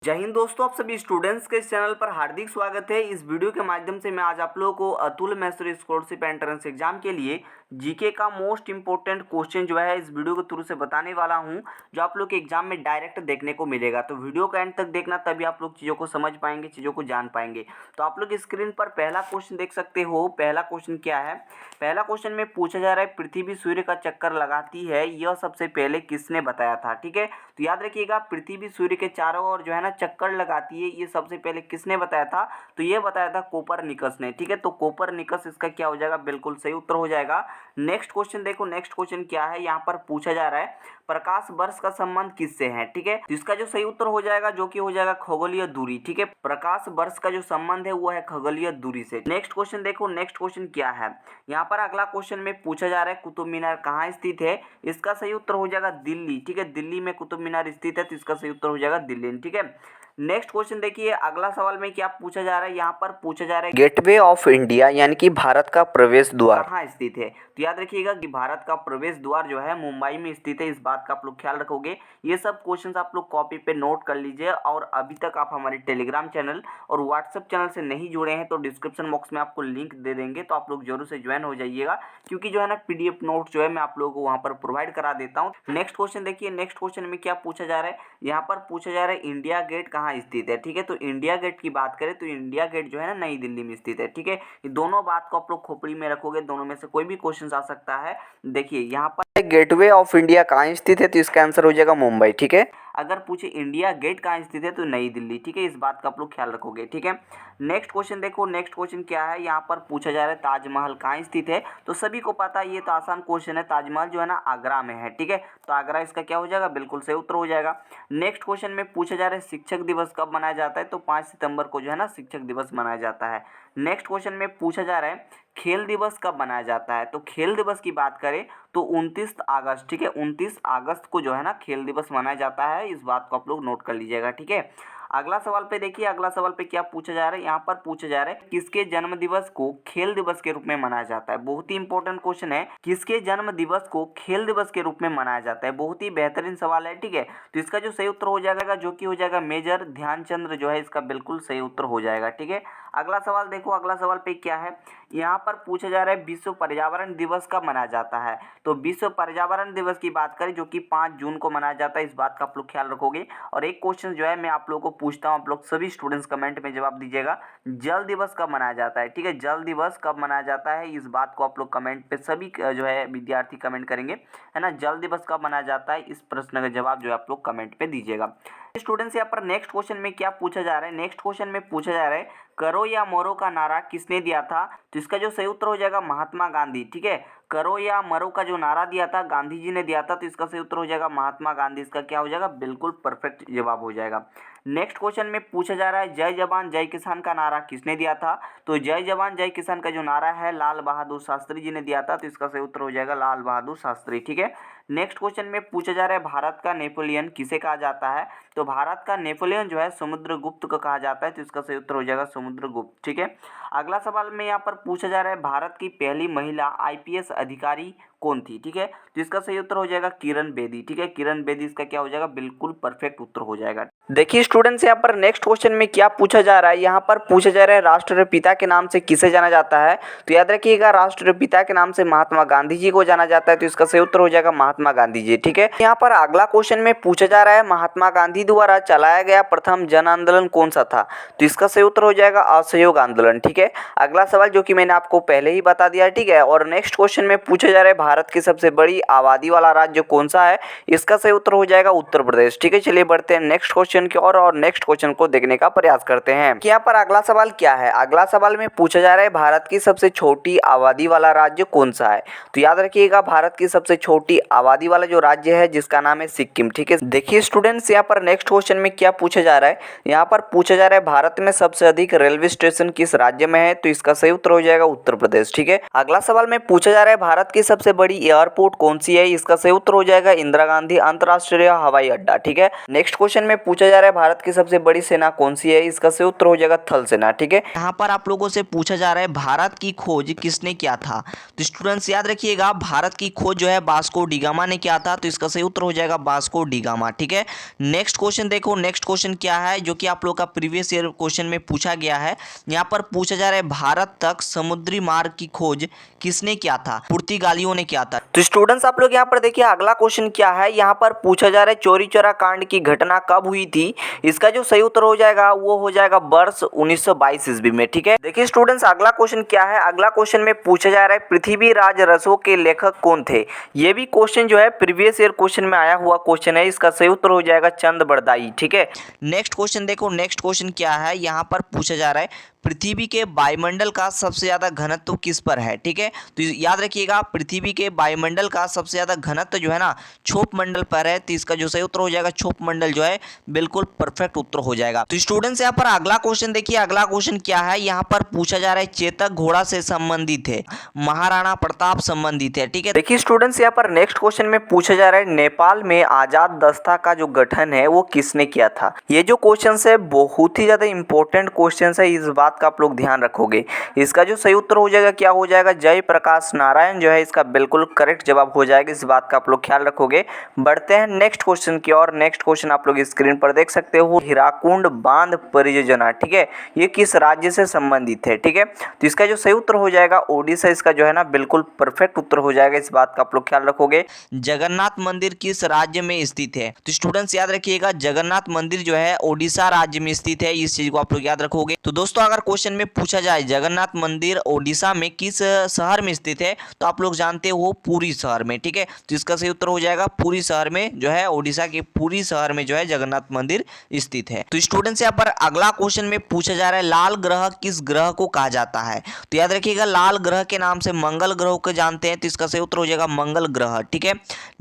जय हिंद दोस्तों, आप सभी स्टूडेंट्स के इस चैनल पर हार्दिक स्वागत है। इस वीडियो के माध्यम से मैं आज आप लोगों को Atul Mysore scholarship entrance exam के लिए जीके का मोस्ट इंपॉर्टेंट क्वेश्चन जो है इस वीडियो के थ्रू से बताने वाला हूं, जो आप लोग के एग्जाम में डायरेक्ट देखने को मिलेगा। तो वीडियो का एंड तक देखना, तभी आप लोग चीज़ों को समझ पाएंगे, चीज़ों को जान पाएंगे। तो आप लोग स्क्रीन पर पहला क्वेश्चन देख सकते हो। पहला क्वेश्चन क्या है? पहला क्वेश्चन में पूछा जा रहा है, पृथ्वी सूर्य का चक्कर लगाती है, यह सबसे पहले किसने बताया था? ठीक है, तो याद रखिएगा, पृथ्वी सूर्य के चारों ओर जो है ना चक्कर लगाती है, ये सबसे पहले किसने बताया था? तो ये बताया था कोपरनिकस ने। ठीक है, तो कोपरनिकस इसका क्या हो जाएगा? बिल्कुल सही उत्तर हो जाएगा। नेक्स्ट क्वेश्चन देखो, नेक्स्ट क्वेश्चन क्या है? यहाँ पर पूछा जा रहा है प्रकाश वर्ष का संबंध किससे है? ठीक है, तो इसका जो सही उत्तर हो जाएगा, जो कि हो जाएगा खगोलीय दूरी। ठीक है, प्रकाश वर्ष का जो संबंध है वो है खगोलीय दूरी से। नेक्स्ट क्वेश्चन देखो, नेक्स्ट क्वेश्चन क्या है? यहाँ पर अगला क्वेश्चन में पूछा जा रहा है कुतुब मीनार कहाँ स्थित है? इसका सही उत्तर हो जाएगा दिल्ली। ठीक है, दिल्ली में कुतुब मीनार स्थित है, तो इसका सही उत्तर हो जाएगा दिल्ली। ठीक है, नेक्स्ट क्वेश्चन देखिए, अगला सवाल में क्या पूछा जा रहा है? यहाँ पर पूछा जा रहा है गेटवे ऑफ इंडिया यानी कि भारत का प्रवेश द्वार कहाँ स्थित है? तो याद रखिएगा कि भारत का प्रवेश द्वार जो है मुंबई में स्थित है। इस बात का आप लोग ख्याल रखोगे। ये सब क्वेश्चंस आप लोग कॉपी पे नोट कर लीजिए। और अभी तक आप हमारे टेलीग्राम चैनल और व्हाट्सएप चैनल से नहीं जुड़े हैं तो डिस्क्रिप्शन बॉक्स में आपको लिंक दे देंगे, तो आप लोग जरूर से ज्वाइन हो जाइएगा, क्योंकि जो है ना पीडीएफ नोट जो है मैं आप लोगों को वहाँ पर प्रोवाइड करा देता हूँ। नेक्स्ट क्वेश्चन देखिए, नेक्स्ट क्वेश्चन में क्या पूछा जा रहा है? यहाँ पर पूछा जा रहा है इंडिया गेट कहाँ स्थित है? ठीक है, तो इंडिया गेट की बात करें तो इंडिया गेट जो है ना नई दिल्ली में स्थित है। ठीक है, ये दोनों बात को आप लोग खोपड़ी में रखोगे, दोनों में से कोई भी क्वेश्चन आ सकता है। देखिए यहाँ पर गेटवे ऑफ इंडिया कहाँ स्थित है, तो इसका आंसर हो जाएगा मुंबई। ठीक है, अगर पूछे इंडिया गेट कहाँ स्थित है तो नई दिल्ली। ठीक है, इस बात का आप लोग ख्याल रखोगे। ठीक है, नेक्स्ट क्वेश्चन देखो, नेक्स्ट क्वेश्चन क्या है? यहाँ पर पूछा जा रहा है ताजमहल कहाँ स्थित है? तो सभी को पता है, ये तो आसान क्वेश्चन है, ताजमहल जो है ना आगरा में है। ठीक है, तो आगरा इसका क्या हो जाएगा? बिल्कुल सही उत्तर हो जाएगा। नेक्स्ट क्वेश्चन में पूछा जा रहा है शिक्षक दिवस कब मनाया जाता है? तो 5 सितंबर को जो है ना शिक्षक दिवस मनाया जाता है। नेक्स्ट क्वेश्चन में पूछा जा रहा है खेल दिवस कब मनाया जाता है? तो खेल दिवस की बात करें तो 29 अगस्त। ठीक है, 29 अगस्त को जो है ना खेल दिवस मनाया जाता है। इस बात को आप लोग नोट कर लीजिएगा। ठीक है, अगला सवाल पे देखिए, अगला सवाल पे क्या पूछा जा रहा है? यहाँ पर पूछा जा रहा है किसके जन्म दिवस को खेल दिवस के रूप में मनाया जाता है? बहुत ही इंपॉर्टेंट क्वेश्चन है, किसके जन्म दिवस को खेल दिवस के रूप में मनाया जाता है? बहुत ही बेहतरीन सवाल है। ठीक है, तो इसका जो सही उत्तर हो जाएगा, जो कि हो जाएगा मेजर ध्यानचंद्र जो है इसका बिल्कुल सही उत्तर हो जाएगा। ठीक है, अगला सवाल देखो, अगला सवाल पे क्या है? यहाँ पर पूछा जा रहा है विश्व पर्यावरण दिवस कब मनाया जाता है? तो विश्व पर्यावरण दिवस की बात करें जो कि 5 जून को मनाया जाता है। इस बात का आप लोग ख्याल रखोगे। और एक क्वेश्चन जो है मैं आप लोगों को पूछता हूँ, आप लोग सभी स्टूडेंट्स कमेंट में जवाब दीजिएगा, जल दिवस कब मनाया जाता है? ठीक है, जल दिवस कब मनाया जाता है? इस बात को आप लोग कमेंट पे सभी जो है विद्यार्थी कमेंट करेंगे, है ना। जल दिवस कब मनाया जाता है, इस प्रश्न का जवाब जो है आप लोग कमेंट पे दीजिएगा। स्टूडेंट्स, यहाँ पर नेक्स्ट क्वेश्चन में क्या पूछा जा रहा है? नेक्स्ट क्वेश्चन में पूछा जा रहा है करो या मरो का नारा किसने दिया था? तो इसका जो सही उत्तर हो जाएगा महात्मा गांधी। ठीक है, करो या मरो का जो नारा दिया था गांधी जी ने दिया था, तो इसका सही उत्तर हो जाएगा महात्मा गांधी। इसका क्या हो जाएगा? बिल्कुल परफेक्ट जवाब हो जाएगा। नेक्स्ट क्वेश्चन में पूछा जा रहा है जय जवान जय किसान का नारा किसने दिया था? तो जय जवान जय किसान का जो नारा है लाल बहादुर शास्त्री जी ने दिया था, तो इसका सही उत्तर हो जाएगा लाल बहादुर शास्त्री। ठीक है, नेक्स्ट क्वेश्चन में पूछा जा रहा है भारत का नेपोलियन किसे कहा जाता है? तो भारत का नेपोलियन जो है समुद्रगुप्त को कहा जाता है, तो इसका सही उत्तर हो जाएगा समुद्रगुप्त। ठीक है, अगला सवाल में यहाँ पर पूछा जा रहा है भारत की पहली महिला आईपीएस अधिकारी कौन थी? ठीक है, तो इसका सही उत्तर हो जाएगा किरण बेदी। ठीक है, किरण बेदी इसका क्या हो जाएगा? बिल्कुल परफेक्ट उत्तर हो जाएगा। देखिए स्टूडेंट्स, यहाँ पर नेक्स्ट क्वेश्चन में क्या पूछा जा रहा है? यहाँ पर पूछा जा रहा है राष्ट्रपिता के नाम से किसे जाना जाता है? तो याद रखिएगा, राष्ट्रपिता के नाम से महात्मा गांधी जी को जाना जाता है, तो इसका सही उत्तर हो जाएगा महात्मा गांधी जी। ठीक है, यहाँ पर अगला क्वेश्चन में पूछा जा रहा है महात्मा गांधी द्वारा चलाया गया प्रथम जन आंदोलन कौन सा था? तो इसका सही उत्तर हो जाएगा असहयोग आंदोलन। ठीक है, अगला सवाल जो कि मैंने आपको पहले ही बता दिया। ठीक है, और नेक्स्ट क्वेश्चन में पूछा जा रहा है भारत की सबसे बड़ी आबादी वाला राज्य कौन सा है? इसका सही उत्तर हो जाएगा उत्तर प्रदेश। ठीक है, चलिए बढ़ते हैं नेक्स्ट क्वेश्चन की ओर और नेक्स्ट क्वेश्चन को देखने का प्रयास करते हैं कि यहाँ पर अगला सवाल क्या है। अगला सवाल में पूछा जा रहा है भारत की सबसे छोटी आबादी वाला राज्य कौन सा है? तो याद रखिएगा, भारत की सबसे छोटी आबादी वाला जो राज्य है जिसका नाम है सिक्किम। ठीक है, देखिए स्टूडेंट्स, यहाँ पर नेक्स्ट क्वेश्चन में क्या पूछा जा रहा है? यहाँ पर पूछा जा रहा है भारत में सबसे अधिक रेलवे स्टेशन किस राज्य में है? तो इसका सही उत्तर हो जाएगा उत्तर प्रदेश। ठीक है, अगला सवाल में पूछा जा रहा है भारत की सबसे बड़ी एयरपोर्ट कौन सी है? इसका सही उत्तर हो जाएगा इंदिरा गांधी अंतर्राष्ट्रीय हवाई अड्डा। ठीक है। नेक्स्ट क्वेश्चन में पूछा जा रहा है भारत की सबसे बड़ी सेना कौन सी है? इसका सही उत्तर हो जाएगा थल सेना। ठीक है। यहाँ पर आप लोगों से पूछा जा रहा है भारत की खोज किसने किया था? तो स्टूडेंट्स याद रखिएगा, भारत की खोज जो है वास्को डी गामा ने किया था, तो इसका सही उत्तर हो जाएगा वास्को डी गामा। ठीक है। नेक्स्ट क्वेश्चन देखो, नेक्स्ट क्वेश्चन क्या है जो कि आप लोग का प्रीवियस ईयर क्वेश्चन में पूछा गया है। यहाँ पर पूछा जा रहा है भारत तक समुद्री मार्ग की खोज किसने किया था? पुर्तगालियों ने किया था। तो स्टूडेंट्स आप लोग यहाँ पर देखिए अगला क्वेश्चन क्या है। यहाँ पर पूछा जा रहा है चौरी चौरा कांड की घटना कब हुई थी? इसका जो सही उत्तर हो जाएगा वो हो जाएगा वर्ष 1922 ईस्वी में। ठीक है। देखिए स्टूडेंट्स अगला क्वेश्चन क्या है। अगला क्वेश्चन में पूछा जा रहा है पृथ्वीराज रसो के लेखक कौन थे? ये भी क्वेश्चन जो है प्रीवियस ईयर क्वेश्चन में आया हुआ क्वेश्चन है। इसका सही उत्तर हो जाएगा चंद बरदाई। ठीक है। नेक्स्ट क्वेश्चन देखो, नेक्स्ट क्वेश्चन क्या है। यहाँ पर पूछा जा रहा है पृथ्वी के वायुमंडल का सबसे ज्यादा घनत्व किस पर है? ठीक है। तो याद रखिएगा पृथ्वी के वायुमंडल का सबसे ज्यादा घनत्व जो है ना क्षोभ मंडल पर है। तो इसका जो सही उत्तर हो जाएगा क्षोभ मंडल जो है बिल्कुल परफेक्ट उत्तर हो जाएगा। तो स्टूडेंट्स यहाँ पर अगला क्वेश्चन देखिए, अगला क्वेश्चन क्या है। यहाँ पर पूछा जा रहा है चेतक घोड़ा से संबंधित है, महाराणा प्रताप संबंधित है। ठीक है। देखिए स्टूडेंट्स यहाँ पर नेक्स्ट क्वेश्चन में पूछा जा रहा है नेपाल में आजाद दस्ता का जो गठन है वो किसने किया था? ये जो क्वेश्चन है बहुत ही ज्यादा इंपॉर्टेंट क्वेश्चन है, इस बात का आप लोग ध्यान रखोगे। इसका जो सही उत्तर हो जाएगा क्या हो जाएगा? जयप्रकाश नारायण जो है इसका बिल्कुल करेक्ट जवाब हो जाएगा। इस बात का आप लोग ख्याल रखोगे। बढ़ते हैं नेक्स्ट क्वेश्चन की और। नेक्स्ट क्वेश्चन आप लोग स्क्रीन पर देख सकते हो, हीराकुंड बांध परियोजना। ठीक है। ये किस राज्य से संबंधित है? ठीक है। तो इसका जो सही उत्तर हो जाएगा ओडिशा, इसका जो है ना बिल्कुल परफेक्ट उत्तर हो जाएगा। इस बात का आप लोग ख्याल रखोगे। जगन्नाथ मंदिर किस राज्य में स्थित है? तो स्टूडेंट्स याद रखिएगा जगन्नाथ मंदिर जो है ओडिशा राज्य में स्थित है। इस चीज को आप लोग याद रखोगे। तो दोस्तों अगर क्वेश्चन में पूछा जाए जगन्नाथ मंदिर ओडिशा में किस शहर में स्थित है, तो आप लोग जानते हो पुरी शहर में। ठीक है। तो इसका सही उत्तर हो जाएगा पुरी शहर में जो है, ओडिशा के पुरी शहर में जो है जगन्नाथ मंदिर स्थित है। तो स्टूडेंट्स यहाँ पर अगला क्वेश्चन में पूछा जा रहा है लाल ग्रह किस ग्रह को कहा जाता है? तो याद रखिएगा लाल ग्रह के नाम से मंगल ग्रह को जानते हैं। तो इसका सही उत्तर हो जाएगा मंगल ग्रह। ठीक है।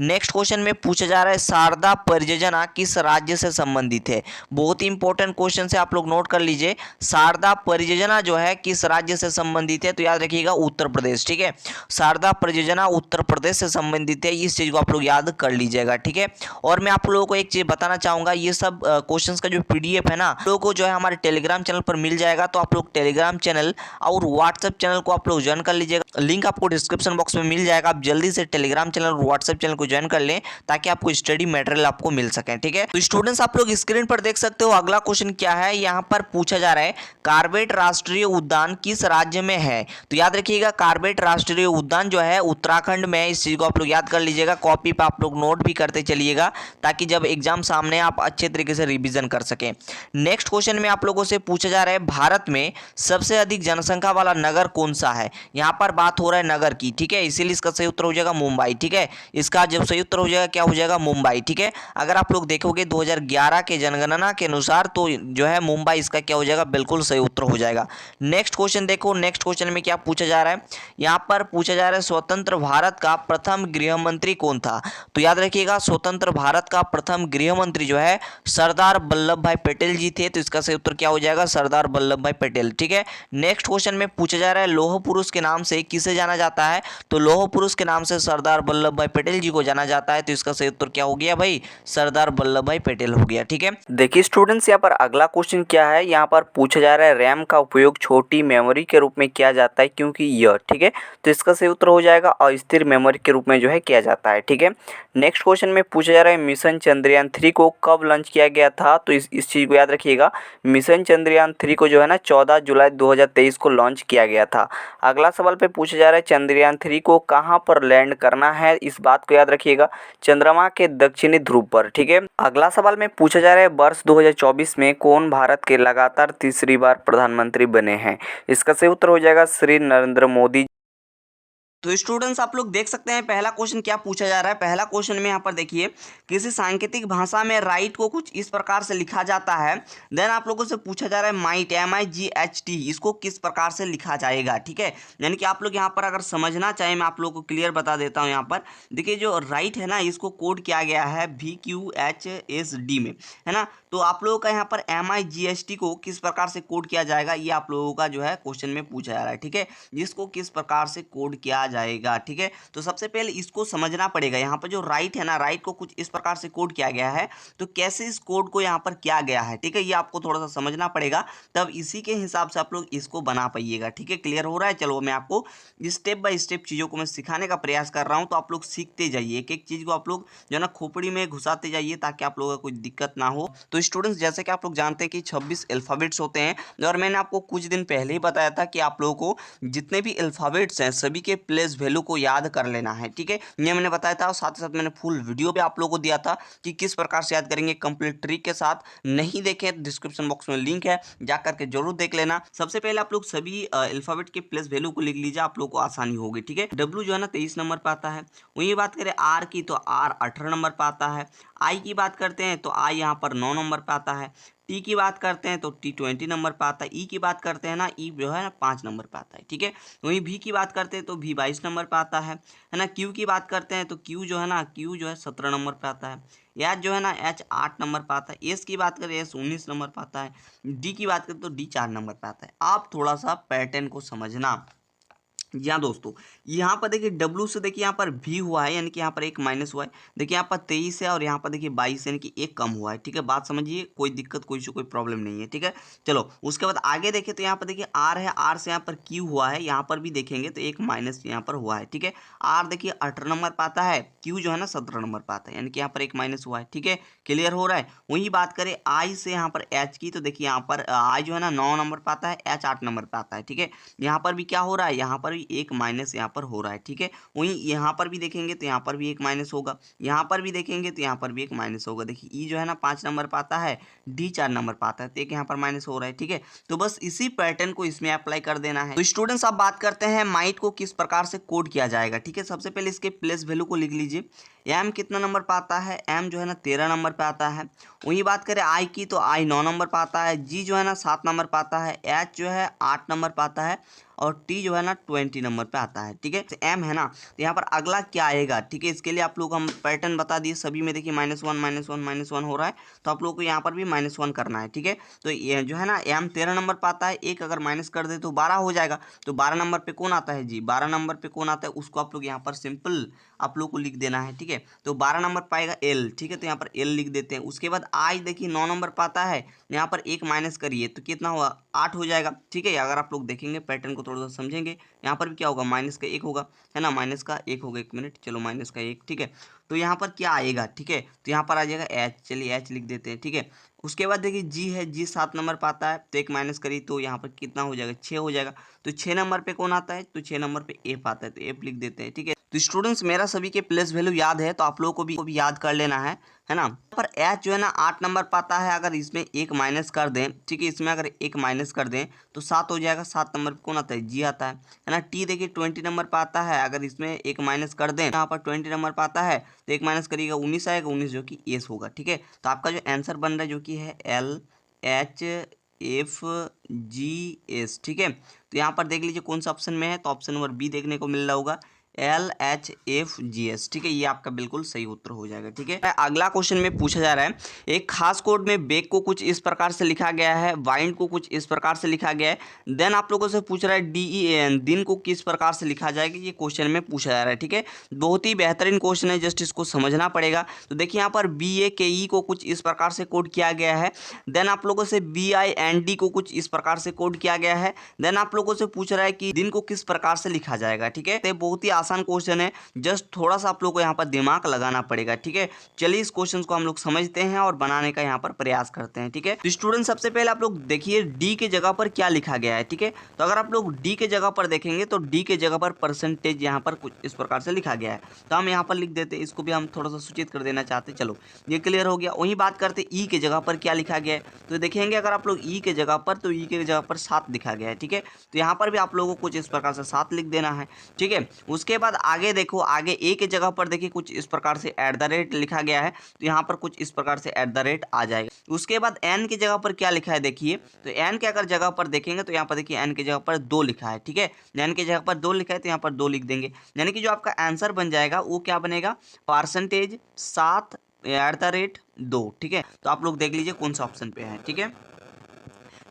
नेक्स्ट क्वेश्चन में पूछा जा रहा है शारदा परियोजना किस राज्य से संबंधित है? बहुत ही इंपॉर्टेंट क्वेश्चन है, आप लोग नोट कर लीजिए। शारदा परियोजना जो है किस राज्य से संबंधित है? तो याद रखिएगा उत्तर प्रदेश। ठीक है। शारदा परियोजना उत्तर प्रदेश से संबंधित है। इस चीज को आप लोग याद कर लीजिएगा। ठीक है। और मैं आप लोगों को एक चीज बताना चाहूंगा, ये सब क्वेश्चंस का जो पीडीएफ है ना आप लोगों को जो है हमारे टेलीग्राम चैनल पर मिल जाएगा। तो आप लोग टेलीग्राम चैनल और व्हाट्सएप चैनल को आप लोग ज्वाइन कर लीजिएगा। लिंक आपको डिस्क्रिप्शन बॉक्स में मिल जाएगा। आप जल्दी से टेलीग्राम चैनल और व्हाट्सएप चैनल को ज्वाइन कर लें ताकि आपको स्टडी मटेरियल आपको मिल सके। ठीक है। तो स्टूडेंट्स आप लोग स्क्रीन पर देख सकते हो अगला क्वेश्चन क्या है। यहाँ पर पूछा जा रहा है कार्बेट राष्ट्रीय उद्यान किस राज्य में है? तो याद रखिएगा कार्बेट राष्ट्रीय उद्यान जो है उत्तराखंड में है। इस चीज को आप लोग याद कर लीजिएगा, कॉपी पे आप लोग नोट भी करते चलिएगा ताकि जब एग्जाम सामने आप अच्छे तरीके से रिवीजन कर सकें। नेक्स्ट क्वेश्चन में आप लोगों से पूछा जा रहा है भारत में सबसे अधिक जनसंख्या वाला नगर कौन सा है? यहाँ पर बात हो रहा है नगर की। ठीक है। इसीलिए इसका सही उत्तर हो जाएगा मुंबई। ठीक है। इसका जब सही उत्तर हो जाएगा क्या हो जाएगा? मुंबई। ठीक है। अगर आप लोग देखोगे 2011 के जनगणना के अनुसार तो जो है मुंबई इसका क्या हो जाएगा? बिल्कुल सही उत्तर हो जाएगा। नेक्स्ट क्वेश्चन देखो, नेक्स्ट क्वेश्चन में क्या पूछा जा रहा है। यहाँ पर पूछा जा रहा है स्वतंत्र भारत का प्रथम गृह मंत्री कौन था? तो याद रखिएगा स्वतंत्र भारत का प्रथम गृह मंत्री जो है सरदार वल्लभ भाई पटेल जी थे। तो इसका सही उत्तर क्या हो जाएगा? सरदार वल्लभ भाई पटेल। ठीक है। नेक्स्ट क्वेश्चन में पूछा जा रहा है लौह पुरुष के नाम से किसे जाना जाता है? तो लौह पुरुष के नाम से सरदार वल्लभ भाई पटेल जी को जाना जाता है। तो इसका सही उत्तर क्या हो गया भाई? सरदार वल्लभ भाई पटेल हो गया। ठीक है। देखिए स्टूडेंट्स यहाँ पर अगला क्वेश्चन क्या है। यहाँ पर पूछा जा रहा है रैम का उपयोग छोटी मेमोरी के रूप में किया जाता है क्योंकि यह। ठीक है। तो इसका सही उत्तर हो जाएगा अस्थिर मेमोरी के रूप में जो है किया जाता है। ठीक है। नेक्स्ट क्वेश्चन में पूछा जा रहा है मिशन चंद्रयान 3 को कब लॉन्च किया गया था? तो इस चीज को याद रखिएगा, मिशन चंद्रयान 3 को जो है ना 14 जुलाई 2023 को लॉन्च किया गया था। अगला सवाल पे पूछा जा रहा है चंद्रयान 3 को कहां पर लैंड करना है? इस बात को याद रखिएगा, चंद्रमा के दक्षिणी ध्रुव पर। ठीक है। अगला सवाल में पूछा जा रहा है वर्ष 2024 में कौन भारत के लगातार तीसरी बार प्रधानमंत्री बने हैं? इसका सही उत्तर हो जाएगा श्री नरेंद्र मोदी। तो स्टूडेंट्स आप लोग देख सकते हैं पहला क्वेश्चन क्या पूछा जा रहा है। पहला क्वेश्चन में यहाँ पर देखिए किसी सांकेतिक भाषा में राइट को कुछ इस प्रकार से लिखा जाता है। देन आप लोगों से पूछा जा रहा है माइट MIGHT इसको किस प्रकार से लिखा जाएगा। ठीक है। यानी कि आप लोग यहाँ पर अगर समझना चाहें मैं आप लोगों को क्लियर बता देता हूँ। यहाँ पर देखिए जो राइट है ना इसको कोड किया गया है VQHSD में, है ना। तो आप लोगों का यहाँ पर MIGST को किस प्रकार से कोड किया जाएगा, ये आप लोगों का जो है क्वेश्चन में पूछा जा रहा है। ठीक है, जिसको किस प्रकार से कोड किया जाएगा। ठीक है, तो सबसे पहले इसको समझना पड़ेगा। यहाँ पर जो राइट है ना, राइट को कुछ इस प्रकार से कोड किया गया है, तो कैसे इस कोड को यहाँ पर किया गया है। ठीक है, ये आपको थोड़ा सा समझना पड़ेगा, तब इसी के हिसाब से आप लोग इसको बना पाइएगा। ठीक है, क्लियर हो रहा है। चलो मैं आपको स्टेप बाय स्टेप चीज़ों को मैं सिखाने का प्रयास कर रहा हूँ, तो आप लोग सीखते जाइए, एक एक चीज़ को आप लोग जो है ना खोपड़ी में घुसाते जाइए, ताकि आप लोगों को कोई दिक्कत ना हो। तो स्टूडेंट्स, जैसे कि आप लोग जानते हैं कि 26 अल्फ़ाबेट्स होते हैं, और मैंने आपको कुछ दिन पहले ही बताया था कि आप लोगों को जितने भी अल्फ़ाबेट्स हैं सभी के प्लेस वैल्यू को याद कर लेना है। ठीक है, ये मैंने बताया था, और साथ ही साथ मैंने फुल वीडियो भी आप लोगों को दिया था कि किस प्रकार से याद करेंगे कंप्लीट ट्रिक के साथ। नहीं देखे तो डिस्क्रिप्शन बॉक्स में लिंक है, जा करके जरूर देख लेना। सबसे पहले आप लोग सभी अल्फ़ाबेट के प्लेस वैल्यू को लिख लीजिए, आप लोग को आसानी होगी। ठीक है, डब्ल्यू जो है ना 23 नंबर पर आता है। वहीं बात करें आर की, तो आर 18 नंबर पर आता है। आई की बात करते हैं तो आई यहाँ पर 9 नंबर पर आता है। टी की बात करते हैं तो टी 20 नंबर पर आता है। ई की बात करते हैं ना, ई जो है ना 5 नंबर पर आता है। ठीक है, वहीं भी की बात करते हैं तो भी 22 नंबर पर आता है ना। क्यू की बात करते हैं तो क्यू जो है ना, क्यू जो है 17 नंबर पर आता है। एच जो है ना, एच 8 नंबर पर आता है। एस की बात करें, एस 19 नंबर पर आता है। डी की बात करें तो डी 4 नंबर पर आता है। आप थोड़ा सा पैटर्न को समझना। जी हाँ दोस्तों, यहाँ पर देखिए डब्लू से देखिए यहाँ पर भी हुआ है, यानी कि यहाँ पर एक माइनस हुआ है। देखिए यहाँ पर 23 है, और यहाँ पर देखिए 22 यानी कि एक कम हुआ है। ठीक है, बात समझिए, कोई दिक्कत कोई इशू कोई प्रॉब्लम नहीं है। ठीक है, चलो उसके बाद आगे देखें तो यहाँ पर देखिए आर है, आर से यहाँ पर क्यू हुआ है, यहाँ पर भी देखेंगे तो एक माइनस यहाँ पर हुआ है। ठीक है, आर देखिए 18 नंबर पर आता है, क्यू जो है ना 17 नंबर पर आता है, यानी कि यहाँ पर एक माइनस हुआ है। ठीक है, क्लियर हो रहा है। वही बात करें आई से यहाँ पर एच की, तो देखिए यहाँ पर आई जो है ना 9 नंबर पर आता है, एच 8 नंबर पर आता है। ठीक है, यहाँ पर भी क्या हो रहा है, यहाँ पर भी एक माइनस यहाँ पर हो रहा है। ठीक है, वहीं यहाँ पर भी देखेंगे तो यहाँ पर भी एक माइनस होगा, यहाँ पर भी देखेंगे तो यहाँ पर भी एक माइनस होगा। देखिए ई जो है ना 5 नंबर पर आता है, डी 4 नंबर पर आता है, तो एक यहाँ पर माइनस हो रहा है। ठीक है, तो बस इसी पैटर्न को इसमें अप्लाई कर देना है। तो स्टूडेंट्स, आप बात करते हैं माइट को किस प्रकार से कोड किया जाएगा। ठीक है, सबसे पहले इसके प्लेस वैल्यू को लिख लीजिए। एम कितना नंबर पर आता है, एम जो है ना 13 नंबर पर आता है। वही बात करें आई की, तो आई 9 नंबर पर आता है। जी जो है ना 7 नंबर पर आता है। एच जो है 8 नंबर पर आता है, और टी जो है ना 20 नंबर पे आता है। ठीक है, तो एम है ना, तो यहाँ पर अगला क्या आएगा। ठीक है, इसके लिए आप लोग हम पैटर्न बता दिए, सभी में देखिए -1 हो रहा है, तो आप लोग को यहाँ पर भी -1 करना है। ठीक है, तो ये जो है ना एम 13 नंबर पर आता है, एक अगर माइनस कर दे तो 12 हो जाएगा। तो 12 नंबर पे कौन आता है जी, 12 नंबर पे कौन आता है, उसको आप लोग यहाँ पर सिंपल आप लोग को लिख देना है। ठीक है, तो 12 नंबर पाएगा एल। ठीक है, तो यहाँ पर एल लिख देते हैं। उसके बाद आई देखिए 9 नंबर पर आता है, यहाँ पर एक माइनस करिए तो कितना हुआ, 8 हो जाएगा। ठीक है, अगर आप लोग देखेंगे पैटर्न को थोड़ा सा समझेंगे, यहाँ पर भी क्या होगा, माइनस का 1 होगा, है ना, माइनस का 1 होगा। एक मिनट, चलो माइनस का 1। ठीक है, तो यहाँ पर क्या आएगा। ठीक है, तो यहाँ पर आ जाएगा एच, चलिए एच लिख देते हैं। ठीक है, उसके बाद देखिए जी है, जी 7 नंबर पर आता है, तो एक माइनस करिए तो यहाँ पर कितना हो जाएगा, 6 हो जाएगा। तो 6 नंबर पे कौन आता है, तो 6 नंबर पे एफ आता है, तो एफ लिख देते हैं। ठीक है, तो स्टूडेंट्स, मेरा सभी के प्लेस वैल्यू याद है, तो आप लोगों को भी याद कर लेना है ना। पर एच जो है ना 8 नंबर पाता है, अगर इसमें एक माइनस कर दें, ठीक है, इसमें अगर एक माइनस कर दें तो 7 हो जाएगा। 7 नंबर पे कौन आता है, जी आता है ना। टी देखिए 20 नंबर पर आता है, अगर इसमें एक माइनस कर दें, यहाँ पर 20 नंबर पर आता है, तो एक माइनस करिएगा 19 आएगा, 19 जो कि एस होगा। ठीक है, तो आपका जो आंसर बन रहा है जो कि है L H F G S. ठीक है, तो यहाँ पर देख लीजिए कौन सा ऑप्शन में है, तो ऑप्शन नंबर बी देखने को मिल रहा होगा, LHFGS। ठीक है, ये आपका बिल्कुल सही उत्तर हो जाएगा। ठीक है, अगला क्वेश्चन में पूछा जा रहा है, एक खास कोड में बेक को कुछ इस प्रकार से लिखा गया है, वाइंड को कुछ इस प्रकार से लिखा गया है। देन आप लोगों से पूछ रहा है DEAN, दिन को किस प्रकार से लिखा जाएगा, ये क्वेश्चन में पूछा जा रहा है। ठीक है, बहुत ही बेहतरीन क्वेश्चन है, जस्ट इसको समझना पड़ेगा। तो देखिए यहाँ पर BAKE को कुछ इस प्रकार से कोड किया गया है। देन आप लोगों से BIND को कुछ इस प्रकार से कोड किया गया है। देन आप लोगों से पूछ रहा है कि दिन को किस प्रकार से लिखा जाएगा। ठीक है, तो बहुत ही आसान क्वेश्चन है, जस्ट थोड़ा सा आप लोग को यहाँ पर दिमाग लगाना पड़ेगा। ठीक है, चलिए इस क्वेश्चन को हम लोग समझते हैं और बनाने का यहाँ पर प्रयास करते हैं। ठीक है, तो स्टूडेंट, सबसे पहले आप लोग देखिए डी के जगह पर क्या लिखा गया है। ठीक है, तो अगर आप लोग डी के जगह पर देखेंगे तो डी के जगह पर परसेंटेज यहाँ पर कुछ इस प्रकार से लिखा गया है, तो हम यहाँ पर लिख देते हैं। इसको भी हम थोड़ा सा सूचित कर देना चाहते हैं। चलो, ये क्लियर हो गया। वही बात करते ई के जगह पर क्या लिखा गया है, तो देखेंगे अगर आप लोग ई के जगह पर, तो ई के जगह पर 7 लिखा गया है। ठीक है, तो यहाँ पर भी आप लोगों को कुछ इस प्रकार से 7 लिख देना है। ठीक है, उसके बाद आगे देखो, आगे ए के जगह पर देखिए कुछ इस प्रकार से @ लिखा गया है, तो यहाँ पर कुछ इस प्रकार से @ आ जाएगा। उसके बाद एन की जगह पर क्या लिखा है देखिए, तो एन के अगर जगह पर देखेंगे तो यहाँ पर देखिए एन की जगह पर 2 लिखा है। ठीक है, एन की जगह पर 2 लिखा है, तो यहाँ पर 2 लिख देंगे, यानी कि जो आपका आंसर बन जाएगा वो क्या बनेगा, परसेंटेज 7 2, ठीक है। तो आप लोग देख लीजिए कौन सा ऑप्शन पे है, ठीक है।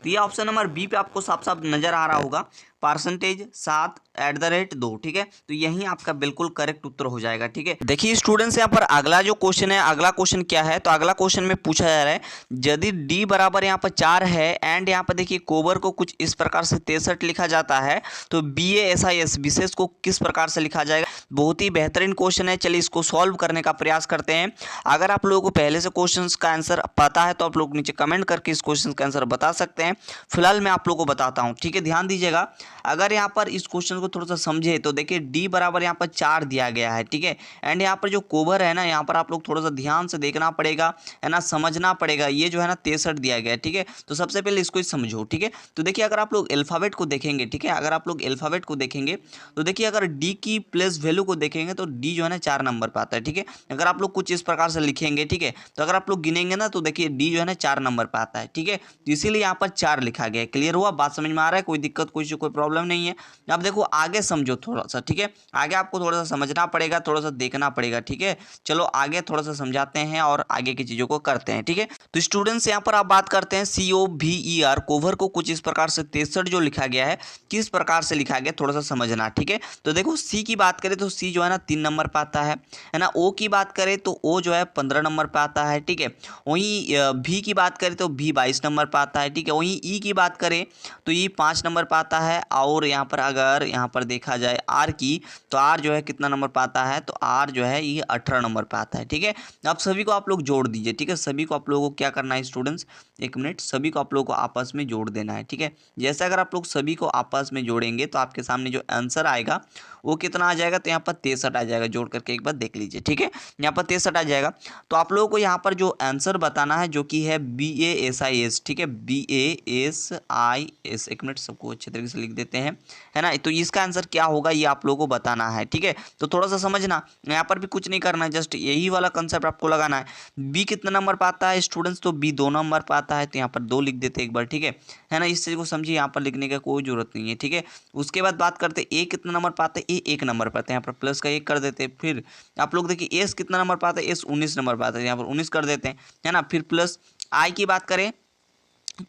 तो ये ऑप्शन नंबर बी पे आपको साफ साफ नजर आ रहा होगा, %7 2, ठीक है। तो यही आपका बिल्कुल करेक्ट उत्तर हो जाएगा, ठीक है। देखिए स्टूडेंट्स, यहाँ पर अगला जो क्वेश्चन है, अगला क्वेश्चन क्या है, तो अगला क्वेश्चन में पूछा जा रहा है यदि डी बराबर यहाँ पर 4 है एंड यहाँ पर देखिए कोबर को कुछ इस प्रकार से 63 लिखा जाता है, तो BASIS विशेष को किस प्रकार से लिखा जाएगा। बहुत ही बेहतरीन क्वेश्चन है, चलिए इसको सॉल्व करने का प्रयास करते हैं। अगर आप लोगों को पहले से क्वेश्चन का आंसर पता है तो आप लोग नीचे कमेंट करके इस क्वेश्चन का आंसर बता सकते हैं। फिलहाल मैं आप लोगों को बताता हूँ, ठीक है। ध्यान दीजिएगा, अगर यहाँ पर इस क्वेश्चन को थोड़ा सा समझे तो देखिए डी बराबर यहाँ पर 4 दिया गया है, ठीक है। एंड यहाँ पर जो कोबर है ना, यहाँ पर आप लोग थोड़ा सा ध्यान से देखना पड़ेगा, है ना, समझना पड़ेगा। ये जो है ना 63 दिया गया है, ठीक है। तो सबसे पहले इसको समझो, ठीक है। तो देखिए अगर आप लोग अल्फाबेट को देखेंगे, ठीक है, अगर आप लोग अल्फाबेट को देखेंगे तो देखिए अगर डी की प्लेस वैल्यू को देखेंगे तो डी जो है ना 4 नंबर पर आता है, ठीक है। अगर आप लोग कुछ इस प्रकार से लिखेंगे, ठीक है, तो अगर आप लोग गिनेंगे ना तो देखिए डी जो है ना 4 नंबर पर आता है, ठीक है। तो इसीलिए यहाँ पर 4 लिखा गया है। क्लियर हुआ, बात समझ में आ रहा है, कोई दिक्कत कोई प्रॉब्लम नहीं है। अब देखो आगे समझो थोड़ा सा, ठीक है। आगे आपको थोड़ा सा समझना पड़ेगा, थोड़ा सा देखना पड़ेगा, ठीक है। चलो आगे थोड़ा सा समझाते हैं और आगे की चीजों को करते हैं, ठीक है। तो स्टूडेंट्स यहाँ पर आप बात करते हैं COVER, कोवर को कुछ इस प्रकार से 63 जो लिखा गया है किस प्रकार से लिखा गया, थोड़ा सा समझना, ठीक है। तो देखो सी की बात करें तो सी जो है ना 3 नंबर पर आता है ना। ओ की बात करें तो ओ जो है 15 नंबर पर आता है, ठीक है। वहीं भी की बात करें तो भी 22 नंबर पर आता है, ठीक है। वहीं ई की बात करें तो ये 5 नंबर पर आता है। और यहाँ पर अगर यहाँ पर देखा जाए आर की, तो आर जो है कितना नंबर पर आता है, तो आर जो है ये 18 नंबर पर आता है, ठीक है। अब सभी को आप लोग जोड़ दीजिए, ठीक है। सभी को आप लोगों को क्या करना है स्टूडेंट्स, एक मिनट, सभी को आप लोगों को आपस में जोड़ देना है, ठीक है। जैसे अगर आप लोग सभी को आपस में जोड़ेंगे तो आपके सामने जो आंसर आएगा वो कितना आ जाएगा, तो यहाँ पर 63 आ जाएगा। जोड़ करके एक बार देख लीजिए, ठीक है। यहाँ पर 63 आ जाएगा। तो आप लोगों को यहाँ पर जो आंसर बताना है जो कि है BASIS, ठीक है, BASIS। एक मिनट, सबको अच्छे तरीके से लिख देते हैं, है ना। तो इसका आंसर क्या होगा ये आप लोगों को बताना है, ठीक है। तो थोड़ा सा समझना, यहाँ पर भी कुछ नहीं करना है, जस्ट यही वाला कंसेप्ट आपको लगाना है। बी कितना नंबर पर आता है स्टूडेंट्स, तो बी 2 नंबर पर आता है, तो यहाँ पर 2 लिख देते एक बार, ठीक है ना। इस चीज़ को समझिए, यहाँ पर लिखने का कोई जरूरत नहीं है, ठीक है। उसके बाद बात करते ए कितना नंबर पर आता है, ए 1 नंबर पर आता है, यहाँ पर प्लस का 1 कर देते हैं। फिर आप लोग देखिए एस कितना नंबर पर आता है, एस 19 नंबर पर आता है, यहाँ पर 19 कर देते हैं, है ना। फिर प्लस आई की बात करें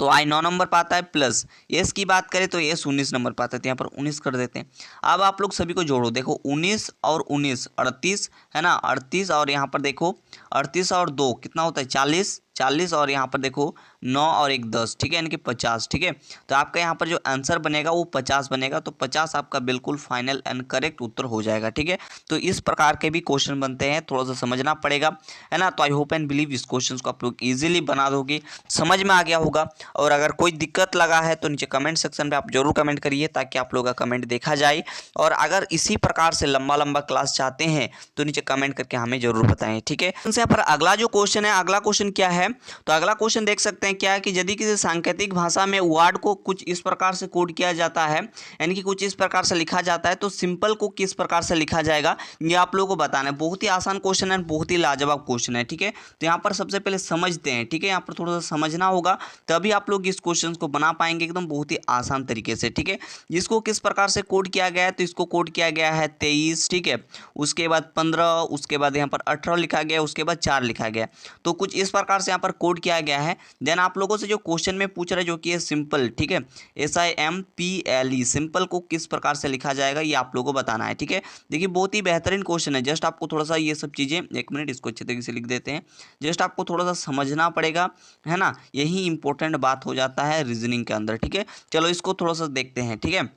तो आई 9 नंबर पर आता है, प्लस एस की बात करें तो एस 19 नंबर पर आता है, तो यहाँ पर 19 कर देते हैं। अब आप लोग सभी को जोड़ो, देखो 19 और 19 38, है ना, 38 और यहाँ पर देखो 38 और 2 कितना होता है 40, 40 और यहाँ पर देखो 9 और 1 10, ठीक है, यानी कि 50, ठीक है। तो आपका यहाँ पर जो आंसर बनेगा वो 50 बनेगा। तो 50 आपका बिल्कुल फाइनल एंड करेक्ट उत्तर हो जाएगा, ठीक है। तो इस प्रकार के भी क्वेश्चन बनते हैं, थोड़ा सा समझना पड़ेगा, है ना। तो आई होप एंड बिलीव इस क्वेश्चन को आप लोग इजीली बना दोगे, समझ में आ गया होगा। और अगर कोई दिक्कत लगा है तो नीचे कमेंट सेक्शन में आप जरूर कमेंट करिए ताकि आप लोगों का कमेंट देखा जाए। और अगर इसी प्रकार से लंबा लंबा क्लास चाहते हैं तो नीचे कमेंट करके हमें जरूर बताएं, ठीक है। यहाँ पर अगला जो क्वेश्चन है, अगला क्वेश्चन क्या है, तो अगला क्वेश्चन देख सकते हैं क्या है कि यदि किसी सांकेतिक भाषा में वर्ड को कुछ इस प्रकार से कोड किया जाता है, यानी कि कुछ इस प्रकार से लिखा जाता है, तो सिंपल को किस प्रकार से लिखा जाएगा ये आप लोगों को बताना है। बहुत ही आसान क्वेश्चन है, बहुत ही लाजवाब क्वेश्चन है, ठीक है। तो यहाँ पर सबसे पहले समझते हैं, ठीक है। यहाँ पर थोड़ा सा समझना होगा तभी आप लोग इस क्वेश्चन को बना पाएंगे एकदम बहुत ही आसान तरीके से, ठीक है। इसको किस प्रकार से कोड किया गया है, तो इसको कोड किया गया है 23, ठीक है। उसके बाद 15, उसके बाद यहाँ पर 18 लिखा गया, उसके बाद 4 लिखा गया। तो कुछ इस प्रकार से यहाँ पर कोड किया गया है। देन आप लोगों से जो क्वेश्चन में पूछ रहा है जो कि है सिंपल, ठीक है, SIMPLE, सिंपल को किस प्रकार से लिखा जाएगा ये आप लोगों को बताना है, ठीक है। देखिए बहुत ही बेहतरीन क्वेश्चन है, जस्ट आपको थोड़ा सा ये सब चीज़ें, एक मिनट इसको अच्छे तरीके से लिख देते हैं, जस्ट आपको थोड़ा सा समझना पड़ेगा, है ना। यही इंपॉर्टेंट बात हो जाता है रीजनिंग के अंदर, ठीक है। चलो इसको थोड़ा सा देखते हैं, ठीक है।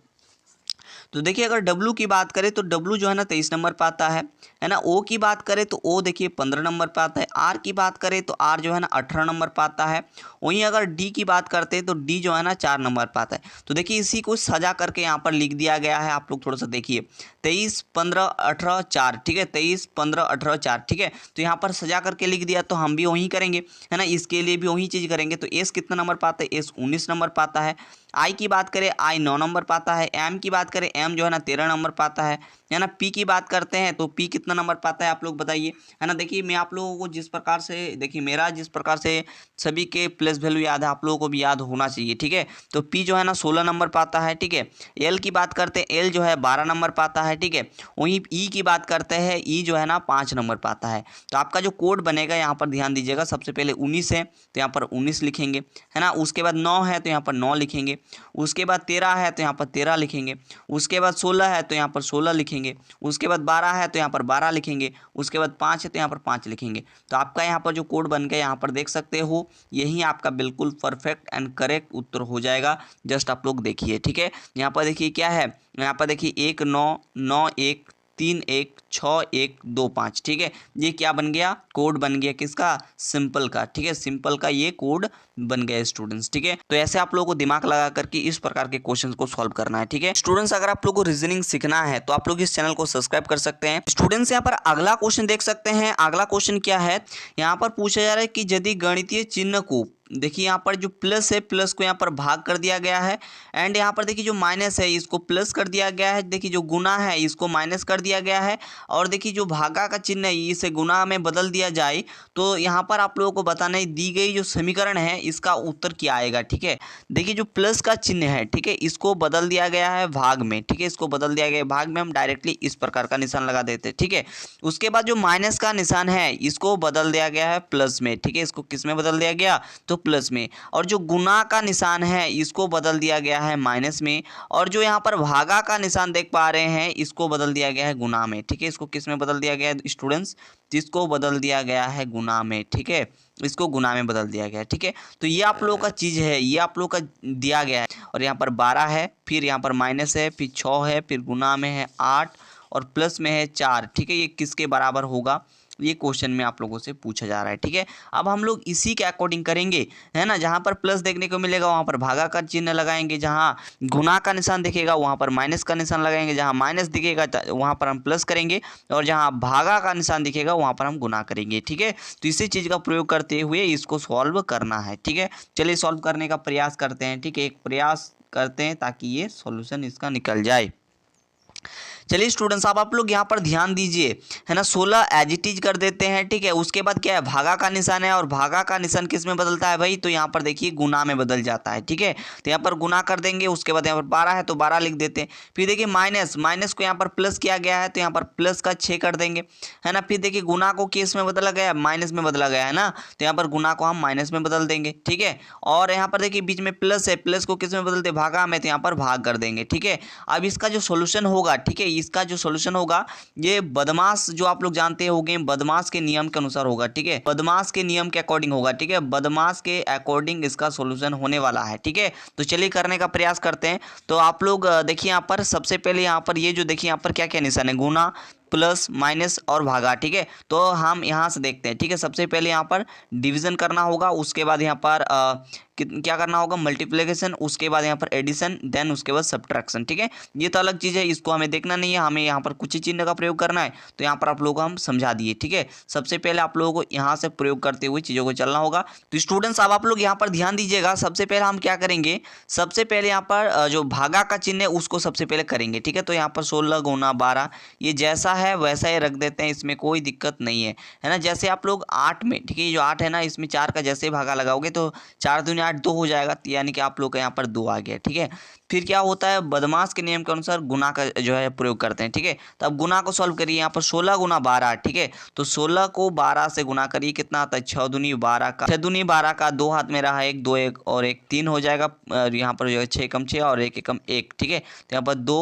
तो देखिए अगर W की बात करें तो W जो है ना 23 नंबर पर आता है ना। O की बात करें तो O देखिए 15 नंबर पर आता है। R की बात करें तो R जो है ना 18 नंबर पर आता है। वहीं अगर D की बात करते हैं तो D जो है ना 4 नंबर पर आता है। तो देखिए इसी को सजा करके यहाँ पर लिख दिया गया है, आप लोग थोड़ा सा देखिए 23 15 18 4, ठीक है, 23 15 18 4, ठीक है। तो यहाँ पर सजा करके लिख दिया, तो हम भी वही करेंगे, है ना, इसके लिए भी वही चीज़ करेंगे। तो S कितना नंबर पर आता है, S 19 नंबर पर आता है। आई की बात करें आई 9 नंबर पर आता है। एम की बात करें एम जो है ना 13 नंबर पर आता है है ना। पी की बात करते हैं तो पी कितना नंबर पाता है आप लोग बताइए, है ना। देखिए मैं आप लोगों को जिस प्रकार से, देखिए मेरा जिस प्रकार से सभी के प्लस वैल्यू याद है, आप लोगों को भी याद होना चाहिए, ठीक है। तो पी जो है ना 16 नंबर पाता है, ठीक है। एल की बात करते हैं, एल जो है 12 नंबर पाता है, ठीक है। वहीं ई की बात करते हैं, ई जो है ना 5 नंबर पाता है। तो आपका जो कोड बनेगा यहाँ पर ध्यान दीजिएगा, सबसे पहले 19 है तो यहाँ पर 19 लिखेंगे, है ना। उसके बाद 9 है तो यहाँ पर 9 लिखेंगे। उसके बाद 13 है तो यहाँ पर 13 लिखेंगे। उसके बाद 16 है तो यहाँ पर 16 लिखेंगे। उसके बाद 12 है तो यहाँ पर 12 लिखेंगे। उसके बाद 5 है तो यहाँ पर 5 लिखेंगे। तो आपका यहाँ पर जो कोड बन गया यहाँ पर देख सकते हो, यही आपका बिल्कुल परफेक्ट एंड करेक्ट उत्तर हो जाएगा। जस्ट आप लोग देखिए, ठीक है। यहाँ पर देखिए क्या है, यहाँ पर देखिए 1 9 9 1 3 1 6 1 2 5, ठीक है। ये क्या बन गया, कोड बन गया किसका, सिंपल का, ठीक है। सिंपल का ये कोड बन गया स्टूडेंट्स, ठीक है। तो ऐसे आप लोगों को दिमाग लगा करके इस प्रकार के क्वेश्चंस को सॉल्व करना है, ठीक है स्टूडेंट्स। अगर आप लोगों को रीजनिंग सीखना है तो आप लोग इस चैनल को सब्सक्राइब कर सकते हैं। स्टूडेंट्स यहाँ पर अगला क्वेश्चन देख सकते हैं। अगला क्वेश्चन क्या है, यहाँ पर पूछा जा रहा है कि यदि गणितीय चिन्ह को, देखिए यहाँ पर जो प्लस है, प्लस को यहाँ पर भाग कर दिया गया है, एंड यहाँ पर देखिए जो माइनस है इसको प्लस कर दिया गया है, देखिए जो गुना है इसको माइनस कर दिया गया है, और देखिए जो भागा का चिन्ह है इसे गुना में बदल दिया जाए, तो यहाँ पर आप लोगों को बताना है दी गई जो समीकरण है इसका उत्तर क्या आएगा, ठीक है। देखिए जो प्लस का चिन्ह है, ठीक है, इसको बदल दिया गया है भाग में, ठीक है, इसको बदल दिया गया है भाग में, हम डायरेक्टली इस प्रकार का निशान लगा देते हैं, ठीक है। उसके बाद जो माइनस का निशान है इसको बदल दिया गया है प्लस में, ठीक है, इसको किस में बदल दिया गया, तो प्लस में। और जो गुना का निशान है इसको बदल दिया गया है माइनस में, और जो यहाँ पर भागा का निशान देख पा रहे हैं इसको बदल दिया गया है गुना में, ठीक है। इसको किस में बदल दिया गया है स्टूडेंट्स, इसको बदल दिया गया है गुना में, ठीक है, इसको गुना में बदल दिया गया है, ठीक है। तो ये आप लोगों का चीज़ है, ये आप लोगों का दिया गया है। और यहाँ पर 12 है, फिर यहाँ पर माइनस है, फिर 6 है, फिर गुना में है 8 और प्लस में है 4, ठीक है। ये किसके बराबर होगा, ये क्वेश्चन में आप लोगों से पूछा जा रहा है, ठीक है। अब हम लोग इसी के अकॉर्डिंग करेंगे, है ना। जहाँ पर प्लस देखने को मिलेगा वहाँ पर भागा का चिन्ह लगाएंगे, जहाँ गुना का निशान दिखेगा वहाँ पर माइनस का निशान लगाएंगे, जहाँ माइनस दिखेगा वहाँ पर हम प्लस करेंगे, और जहाँ भागा का निशान दिखेगा वहाँ पर हम गुना करेंगे, ठीक है। तो इसी चीज़ का प्रयोग करते हुए इसको सॉल्व करना है, ठीक है। चलिए सॉल्व करने का प्रयास करते हैं, ठीक है, एक प्रयास करते हैं ताकि ये सॉल्यूशन इसका निकल जाए। चलिए स्टूडेंट्स, अब आप लोग यहाँ पर ध्यान दीजिए, है ना। 16 एज इट इज कर देते हैं, ठीक है। उसके बाद क्या है, भागा का निशान है, और भागा का निशान किस में बदलता है भाई, तो यहाँ पर देखिए गुना में बदल जाता है, ठीक है। तो यहाँ पर गुना कर देंगे, उसके बाद यहाँ पर 12 है तो 12 लिख देते हैं। फिर देखिए माइनस, माइनस को यहाँ पर प्लस किया गया है तो यहाँ पर प्लस का 6 कर देंगे, है ना। फिर देखिए गुना को किस में बदला गया, माइनस में बदला गया है ना, तो यहाँ पर गुना को हम माइनस में बदल देंगे, ठीक है। और यहाँ पर देखिए बीच में प्लस है, प्लस को किस में बदलते, भागा में, तो यहाँ पर भाग कर देंगे, ठीक है। अब इसका जो सोल्यूशन होगा, ठीक है, इसका जो सोल्यूशन होगा ये बदमाश, जो आप लोग जानते होंगे बदमाश के नियम के अनुसार होगा, ठीक है, बदमाश के नियम के अकॉर्डिंग होगा, ठीक है, बदमाश के अकॉर्डिंग इसका सोल्यूशन होने वाला है, ठीक है। तो चलिए करने का प्रयास करते हैं। तो आप लोग देखिए यहाँ पर सबसे पहले यहाँ पर ये जो देखिए यहाँ पर क्या क्या निशान है, गुना, प्लस, माइनस और भागा, ठीक है। तो हम यहाँ से देखते हैं, ठीक है। सबसे पहले यहाँ पर डिवीजन करना होगा, उसके बाद यहाँ पर क्या करना होगा, मल्टीप्लिकेशन, उसके बाद यहाँ पर एडिशन, देन उसके बाद सब्ट्रैक्शन, ठीक है। ये तो अलग चीज़ है, इसको हमें देखना नहीं है, हमें यहाँ पर कुछ ही चिन्ह का प्रयोग करना है। तो यहाँ पर आप लोगों को हम समझा दिए, ठीक है। सबसे पहले आप लोगों को यहाँ से प्रयोग करते हुए चीज़ों को चलना होगा। तो स्टूडेंट्स अब आप लोग यहाँ पर ध्यान दीजिएगा, सबसे पहले हम क्या करेंगे, सबसे पहले यहाँ पर जो भागा का चिन्ह है उसको सबसे पहले करेंगे, ठीक है। तो यहाँ पर 16 गुना 12 ये जैसा है वैसा ही रख देते हैं, इसमें कोई दिक्कत नहीं है ना। जैसे आप लोग 8 में, ठीक है, ये जो 8 है ना, इसमें 4 का जैसे भागा लगाओगे तो 4 दूनी 8 2 हो जाएगा, यानी कि आप लोग का यहाँ पर 2 आ गया, ठीक है। फिर क्या होता है, बदमाश के नियम के अनुसार गुना का जो है प्रयोग करते हैं, ठीक है। तो अब गुना को सॉल्व करिए, यहाँ पर 16 गुना 12, ठीक है। तो 16 को 12 से गुना करिए, कितना आता है, 6 दूनी 12 का, 6 दूनी 12 का, 2 हाथ में रहा 1 2 1 और 1 3 हो जाएगा। यहाँ पर जो है 6 कम 6 और 1 एकम 1, ठीक है। तो यहाँ पर 2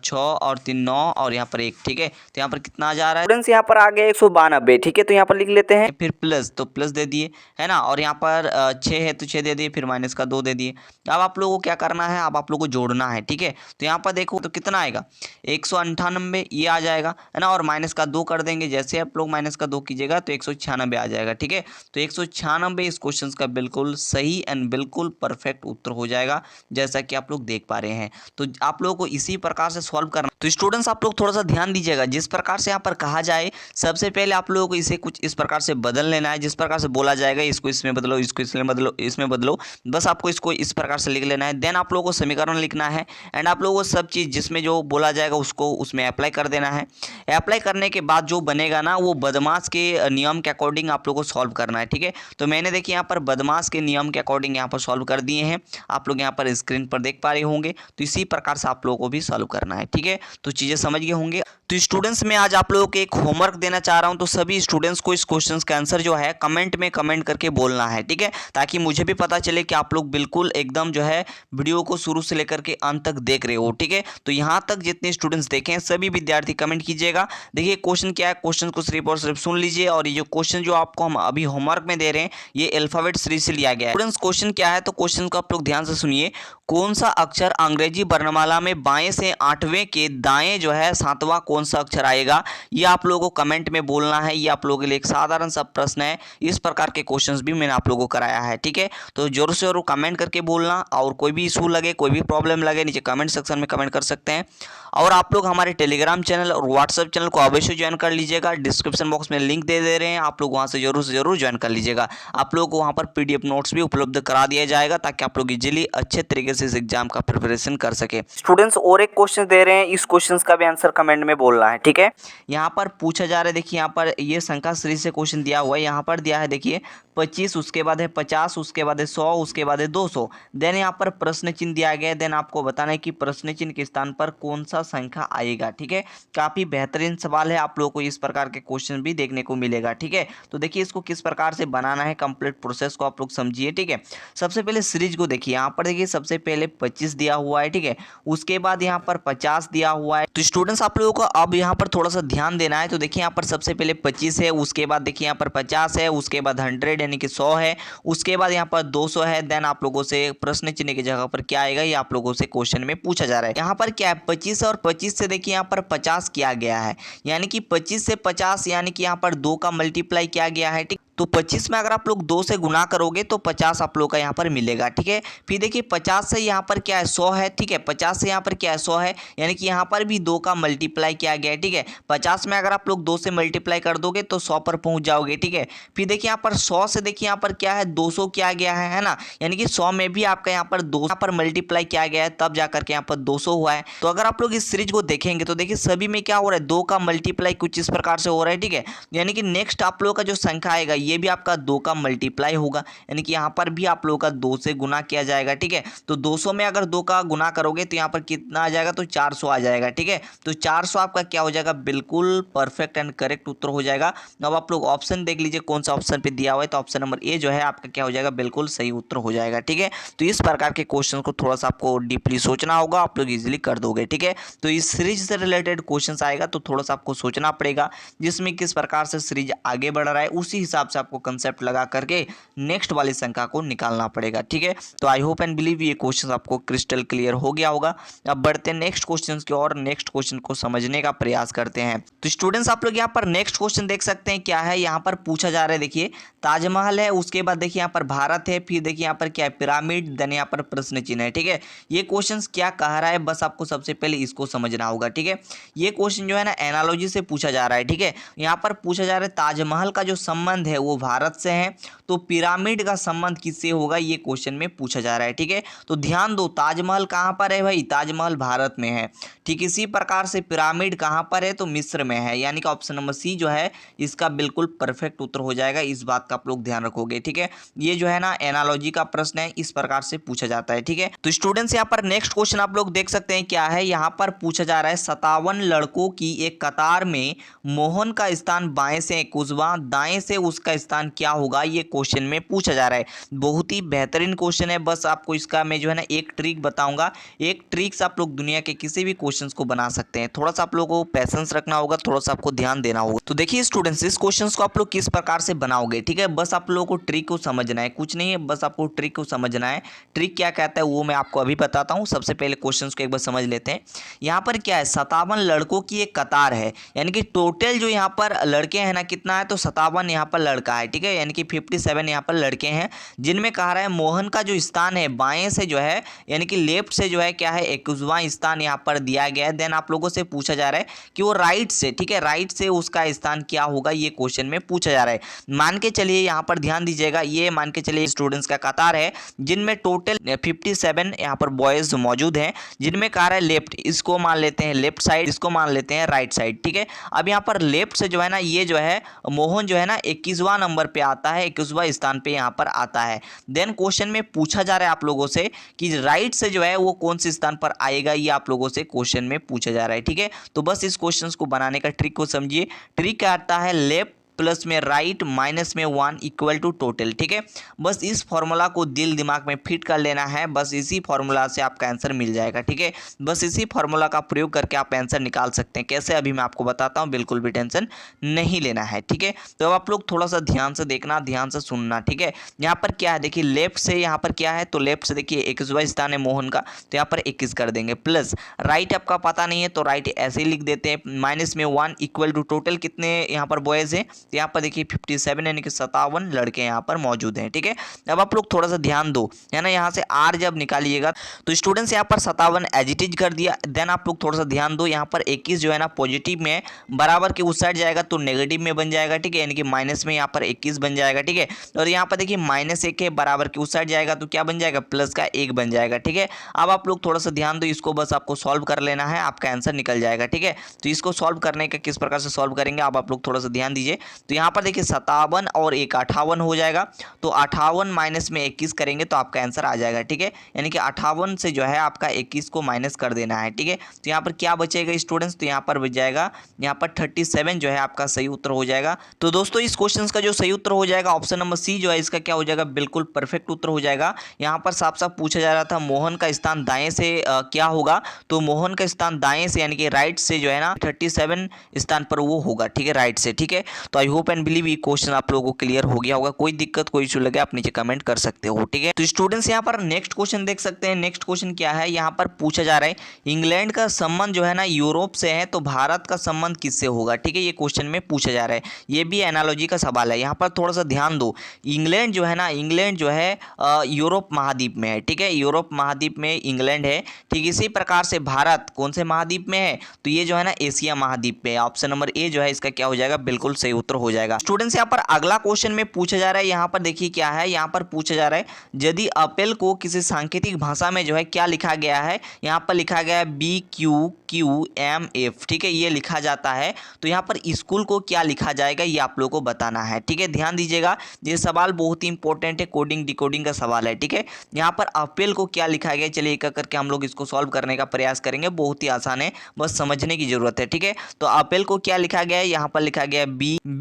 6 और 3 9 और यहाँ पर 1, ठीक है। तो यहाँ पर कितना आ जा रहा है स्टूडेंट्स, यहाँ पर आ गया 192, ठीक है। तो यहाँ पर लिख लेते हैं, फिर प्लस, तो प्लस दे दिए, है ना। और यहाँ पर 6 है तो 6 दे दिए, फिर माइनस का 2 दे दिए। अब आप लोगों को क्या करना है, अब आप लोगों को जोड़ना है, ठीक है। तो यहाँ पर देखो तो कितना आएगा, 198 ये आ जाएगा, है ना। और माइनस का 2 कर देंगे, जैसे आप लोग माइनस का 2 कीजिएगा तो 196 आ जाएगा, ठीक है। तो 196 इस क्वेश्चन का बिल्कुल सही एंड बिल्कुल परफेक्ट उत्तर हो जाएगा, जैसा कि आप लोग देख पा रहे हैं। तो आप लोगों को इसी प्रकार से सॉल्व करना। तो स्टूडेंट्स आप लोग थोड़ा सा ध्यान दीजिएगा, जिस प्रकार से यहाँ पर कहा जाए सबसे पहले आप लोगों को इसे कुछ इस प्रकार से बदल लेना है, जिस प्रकार से बोला जाएगा इसको इसमें बदलो, इसको इसमें बदलो, इसमें बदलो, बस आपको इसको इस प्रकार से लिख लेना है। देन आप लोगों को समीकरण लिखना है एंड आप लोगों को सब चीज़ जिसमें जो बोला जाएगा उसको उसमें अप्लाई कर देना है। अप्लाई करने के बाद जो बनेगा ना वो बदमाश के नियम के अकॉर्डिंग आप लोगों को सॉल्व करना है, ठीक है। तो मैंने देखिए यहाँ पर बदमाश के नियम के अकॉर्डिंग यहाँ पर सॉल्व कर दिए हैं, आप लोग यहाँ पर स्क्रीन पर देख पा रहे होंगे। तो इसी प्रकार से आप लोगों को भी सॉल्व करना है, ठीक है। तो चीज़ें समझ गए होंगे। तो स्टूडेंट्स मैं आज आप लोगों को एक होमवर्क देना चाह रहा हूं, तो सभी स्टूडेंट्स को इस क्वेश्चन का आंसर जो है कमेंट में कमेंट करके बोलना है, ठीक है, ताकि मुझे भी पता चले कि आप लोग बिल्कुल एकदम जो है वीडियो को शुरू से लेकर के अंत तक देख रहे हो, ठीक है। तो यहाँ तक जितने स्टूडेंट्स देखे हैं सभी विद्यार्थी कमेंट कीजिएगा। देखिए क्वेश्चन क्या है, क्वेश्चन को सिर्फ और सिर्फ सुन लीजिए। और ये जो क्वेश्चन जो आपको हम अभी होमवर्क में दे रहे हैं ये अल्फाबेट सीरीज से लिया गया है। स्टूडेंट्स क्वेश्चन क्या है, तो क्वेश्चन को आप लोग ध्यान से सुनिए। कौन सा अक्षर अंग्रेजी वर्णमाला में बाएं से 8वें के दाएं जो है 7वां कौन सा अक्षर आएगा, ये आप लोगों को कमेंट में बोलना है। ये आप लोगों के लिए एक साधारण सा प्रश्न है। इस प्रकार के क्वेश्चंस भी मैंने आप लोगों को कराया है, ठीक है। तो जोर से जरूर कमेंट करके बोलना, और कोई भी इशू लगे कोई भी प्रॉब्लम लगे नीचे कमेंट सेक्शन में कमेंट कर सकते हैं। और आप लोग हमारे टेलीग्राम चैनल और व्हाट्सएप चैनल को अवश्य ज्वाइन कर लीजिएगा। डिस्क्रिप्शन बॉक्स में लिंक दे रहे हैं, आप लोग वहां से जरूर ज्वाइन कर लीजिएगा। आप लोगों को वहां पर PDF नोट्स भी उपलब्ध करा दिया जाएगा ताकि आप लोग इजीली अच्छे तरीके से इस एग्जाम का प्रिपरेशन कर सके। स्टूडेंट्स और एक क्वेश्चन दे रहे हैं, इस क्वेश्चन का भी आंसर कमेंट में बोलना है, ठीक है। यहाँ पर पूछा जा रहा है, देखिए यहाँ पर ये संख्या सीरीज से क्वेश्चन दिया हुआ है। यहाँ पर दिया है देखिए 25, उसके बाद है 50, उसके बाद है 100, उसके बाद है 200। देन यहाँ पर प्रश्न चिन्ह दिया गया है। देन आपको बताना है कि प्रश्न चिन्ह के स्थान पर कौन सा संख्या आएगा, ठीक है। काफी बेहतरीन सवाल है, आप लोगों को इस प्रकार के क्वेश्चन भी देखने को मिलेगा, ठीक है। तो देखिए इसको किस प्रकार से बनाना है, कंप्लीट प्रोसेस को आप लोग समझिए, ठीक है। सबसे पहले सीरीज को देखिए, यहाँ पर देखिए सबसे पहले 25 दिया हुआ है, ठीक है। उसके बाद यहाँ पर 50 दिया हुआ है। तो स्टूडेंट्स आप लोगों को अब यहाँ पर थोड़ा सा ध्यान देना है। तो देखिए यहाँ पर सबसे पहले 25 है, उसके बाद देखिए यहाँ पर 50 है, उसके बाद 100 यानी कि 100 है, उसके बाद यहाँ पर 200 है। देन आप लोगों से प्रश्न चिन्ह की जगह पर क्या आएगा ये आप लोगों से क्वेश्चन में पूछा जा रहा है। यहाँ पर क्या है 25 और 25 से देखिए यहाँ पर 50 किया गया है, यानी कि 25 से 50 यानी कि यहाँ पर 2 का मल्टीप्लाई किया गया है, ठीक। तो 25 में अगर आप लोग 2 से गुना करोगे तो 50 आप लोग का यहाँ पर मिलेगा, ठीक है। फिर देखिए 50 से यहाँ पर क्या है 100 है, ठीक है। 50 से यहाँ पर क्या है 100 है, यानी कि यहाँ पर भी 2 का मल्टीप्लाई किया गया है, ठीक है। 50 में अगर आप लोग 2 से मल्टीप्लाई कर दोगे तो 100 पर पहुंच जाओगे, ठीक है। फिर देखिए यहाँ पर 100 से देखिए यहाँ पर क्या है 200 किया गया है ना, यानी कि 100 में भी आपका यहाँ पर 2 पर मल्टीप्लाई किया गया है, तब जाकर के यहाँ पर 200 हुआ है। तो अगर आप लोग इस सीरीज को देखेंगे तो देखिए सभी में क्या हो रहा है 2 का मल्टीप्लाई कुछ इस प्रकार से हो रहा है, ठीक है। यानी कि नेक्स्ट आप लोग का जो संख्या आएगा ये भी आपका 2 का मल्टीप्लाई होगा, यानी कि यहाँ पर भी आप लोगों का 2 से गुना किया जाएगा, ठीक है। तो 200 में अगर 2 का गुना करोगे तो यहाँ पर कितना आ जाएगा, तो 400 आ जाएगा, ठीक है। तो 400 आपका क्या हो जाएगा, बिल्कुल परफेक्ट एंड करेक्ट उत्तर हो जाएगा। अब आप लोग ऑप्शन देख लीजिए कौन सा ऑप्शन पे दिया हुआ है, तो ऑप्शन नंबर ए जो है आपका क्या हो जाएगा, बिल्कुल सही उत्तर हो जाएगा, ठीक है। तो इस प्रकार के क्वेश्चन को थोड़ा सा आपको डीपली सोचना होगा, आप लोग इजीली कर दोगे, ठीक है। तो इस सीरीज से रिलेटेड क्वेश्चन आएगा तो थोड़ा सा आपको सोचना पड़ेगा, जिसमें किस प्रकार से सीरीज आगे बढ़ रहा है उसी हिसाब से आपको कंसेप्ट लगा करके नेक्स्ट वाली संख्या को निकालना पड़ेगा, ठीक है। तो आई होप एंड बिलीव ये क्वेश्चन आपको क्रिस्टल क्लियर हो गया होगा। अब बढ़ते हैं नेक्स्ट क्वेश्चन की ओर, नेक्स्ट क्वेश्चन को समझने का प्रयास करते हैं। तो स्टूडेंट्स आप लोग यहाँ पर नेक्स्ट क्वेश्चन देख सकते हैं, क्या है यहाँ पर पूछा जा रहा है, देखिए ताजमहल है, उसके बाद देखिए यहाँ पर भारत है, फिर देखिए यहाँ पर क्या है पिरामिड, देन यहाँ पर प्रश्न चिन्ह है, ठीक है। ये क्वेश्चन क्या कह रहा है, बस आपको सबसे पहले इसको समझना होगा, ठीक है। ये क्वेश्चन जो है ना एनालॉजी से पूछा जा रहा है, ठीक है। यहाँ पर पूछा जा रहा है ताजमहल का जो संबंध है वो भारत से है, तो पिरामिड का संबंध किससे होगा ये क्वेश्चन में पूछा जा रहा है, ठीक है। तो ध्यान दो ताजमहल कहाँ पर है भाई, ताजमहल भारत में है, ठीक। इसी प्रकार से पिरामिड कहाँ पर है, तो मिस्र में है, यानी कि ऑप्शन नंबर सी जो है इसका बिल्कुल परफेक्ट उत्तर हो जाएगा। इस बात का आप लोग ध्यान रखोगे, ठीक है। ये जो है ना एनालॉजी का प्रश्न है, इस प्रकार से पूछा जाता है, ठीक है। तो स्टूडेंट्स यहाँ पर नेक्स्ट क्वेश्चन आप लोग देख सकते हैं, क्या है यहाँ पर पूछा जा रहा है 57 लड़कों की एक कतार में मोहन का स्थान बाएं से है कुशवा, दाएं से उसका स्थान क्या होगा, ये क्वेश्चन में पूछा जा रहा है। बहुत ही बेहतरीन क्वेश्चन है, बस आपको इसका मैं जो है ना एक ट्रिक बताऊंगा, एक ट्रिक से आप लोग दुनिया के किसी भी क्वेश्चन को बना सकते हैं। थोड़ा सा आप लोगों को पैसेंस रखना होगा, थोड़ा सा आपको ध्यान देना होगा। तो देखिए स्टूडेंट्स इस क्वेश्चन को आप लोग किस प्रकार से बनाओगे, ठीक है। बस आप लोगों को ट्रिक को समझना है, कुछ नहीं है, बस आपको ट्रिक को समझना है। ट्रिक क्या कहता है वो मैं आपको अभी बताता हूँ। सबसे पहले क्वेश्चन को एक बार समझ लेते हैं। यहाँ पर क्या है 57 लड़कों की एक कतार है, यानी कि टोटल जो यहाँ पर लड़के हैं ना कितना है, तो 57 यहाँ पर लड़का है, ठीक है, यानी कि 57 यहाँ पर लड़के हैं, जिनमें कहा रहा है मोहन का जो स्थान है बाएं से जो है यानी कि लेफ्ट से जो है क्या है 21वां स्थान यहाँ पर दिया गया है। देन आप लोगों से पूछा जा रहा है कि वो राइट से, ठीक है, राइट से उसका स्थान क्या होगा, ये क्वेश्चन में पूछा जा रहा है। मान के चलिए यहाँ पर ध्यान दीजिएगा, ये मान के चलिए स्टूडेंट्स का कतार है जिनमें टोटल 57 यहाँ पर बॉयज मौजूद हैं, जिनमें कहा रहा है लेफ्ट, इसको मान लेते हैं लेफ्ट साइड, इसको मान लेते हैं राइट साइड, ठीक है। अब यहाँ पर लेफ्ट से जो है ना ये जो है मोहन जो है ना 21वां नंबर पे आता है, 21वां स्थान पे यहाँ पर आता है। देन क्वेश्चन में पूछा जा रहा है आप लोगों से कि राइट से जो है वो कौन से स्थान पर आएगा, ये आप लोगों से क्वेश्चन में पूछा जा रहा है, ठीक है। तो बस इस क्वेश्चन को बनाने का ट्रिक को समझिए। ट्रिक क्या आता है, लेफ्ट प्लस में राइट माइनस में 1 इक्वल टू टोटल, ठीक है। बस इस फॉर्मूला को दिल दिमाग में फिट कर लेना है, बस इसी फॉर्मूला से आपका आंसर मिल जाएगा, ठीक है। बस इसी फॉर्मूला का प्रयोग करके आप आंसर निकाल सकते हैं। कैसे, अभी मैं आपको बताता हूं, बिल्कुल भी टेंशन नहीं लेना है, ठीक है। तो अब आप लोग थोड़ा सा ध्यान से देखना, ध्यान से सुनना, ठीक है। यहाँ पर क्या है देखिए, लेफ्ट से यहाँ पर क्या है, तो लेफ्ट से देखिए 21वां स्थान है मोहन का, तो यहाँ पर 21 कर देंगे, प्लस राइट आपका पता नहीं है तो राइट ऐसे ही लिख देते हैं, माइनस में 1 इक्वल टू टोटल कितने यहाँ पर बॉयज हैं, तो यहाँ पर देखिए 57 यानी कि 57 लड़के यहाँ पर मौजूद हैं, ठीक है। अब आप लोग थोड़ा सा ध्यान दो, है ना, यहाँ से आर जब निकालिएगा तो स्टूडेंट्स यहाँ पर 57 एजिटिज कर दिया। देन आप लोग थोड़ा सा ध्यान दो, यहाँ पर 21 जो है ना पॉजिटिव में बराबर के उस साइड जाएगा तो नेगेटिव में बन जाएगा, ठीक है, यानी कि माइनस में यहाँ पर 21 बन जाएगा, ठीक है। और यहाँ पर देखिए -1 है, बराबर के उस साइड जाएगा तो क्या बन जाएगा, प्लस का 1 बन जाएगा, ठीक है। अब आप लोग थोड़ा सा ध्यान दो, इसको बस आपको सॉल्व कर लेना है, आपका आंसर निकल जाएगा, ठीक है। तो इसको सॉल्व करने का किस प्रकार से सॉल्व करेंगे, अब आप लोग थोड़ा सा ध्यान दीजिए। तो यहाँ पर देखिए 57 और 1 58 हो जाएगा, तो 58 माइनस में 21 करेंगे तो आपका आंसर आ जाएगा, ठीक है। यानी कि 58 से जो है आपका 21 को माइनस कर देना है, ठीक है। तो यहाँ पर क्या बचेगा स्टूडेंट्स, तो यहाँ पर बच जाएगा यहाँ पर 37 जो है आपका सही उत्तर हो जाएगा। तो दोस्तों इस क्वेश्चन का जो सही उत्तर हो जाएगा ऑप्शन नंबर सी जो है इसका क्या हो जाएगा, बिल्कुल परफेक्ट उत्तर हो जाएगा। यहाँ पर साफ साफ पूछा जा रहा था मोहन का स्थान दाएं से क्या होगा, तो मोहन का स्थान दाएं से यानी कि राइट से जो है ना 37 स्थान पर वो होगा, ठीक है, राइट से, ठीक है। तो आई होप एंड बिलीव ये क्वेश्चन आप लोगों को क्लियर हो गया होगा। कोई दिक्कत कोई इशू लगे आप नीचे कमेंट कर सकते हो, ठीक है। तो स्टूडेंट्स यहाँ पर नेक्स्ट क्वेश्चन देख सकते हैं। नेक्स्ट क्वेश्चन क्या है, यहाँ पर पूछा जा रहा है इंग्लैंड का संबंध जो है ना यूरोप से है तो भारत का संबंध किससे होगा, ठीक है, ये क्वेश्चन में पूछा जा रहा है। ये भी एनालॉजी का सवाल है, यहाँ पर थोड़ा सा ध्यान दो। इंग्लैंड जो है ना, इंग्लैंड जो है यूरोप महाद्वीप में है, ठीक है, यूरोप महाद्वीप में इंग्लैंड है। ठीक इसी प्रकार से भारत कौन से महाद्वीप में है, तो ये जो है ना एशिया महाद्वीप में। ऑप्शन नंबर ए जो है इसका क्या हो जाएगा, बिल्कुल सही उत्तर हो जाएगा। स्टूडेंट्स यहाँ पर अगला क्वेश्चन में पूछा जा रहा है, यहाँ पर देखिए क्या है, यहाँ पर पूछा जा रहा है यदि अपेल को किसी सांकेतिक भाषा में जो है क्या लिखा गया है, यहाँ पर लिखा गया है BQQMF, ठीक है, ये लिखा जाता है। तो यहाँ पर स्कूल को क्या लिखा जाएगा ये आप लोगों को बताना है, ठीक है। ध्यान दीजिएगा, ये सवाल बहुत ही इंपॉर्टेंट है, कोडिंग डिकोडिंग का सवाल है, ठीक है। यहाँ पर अपेल को क्या लिखा गया, चलिए एक करके हम लोग इसको सॉल्व करने का प्रयास करेंगे। बहुत ही आसान है, बस समझने की जरूरत है, ठीक है। तो अपेल को क्या लिखा गया है, यहाँ पर लिखा गया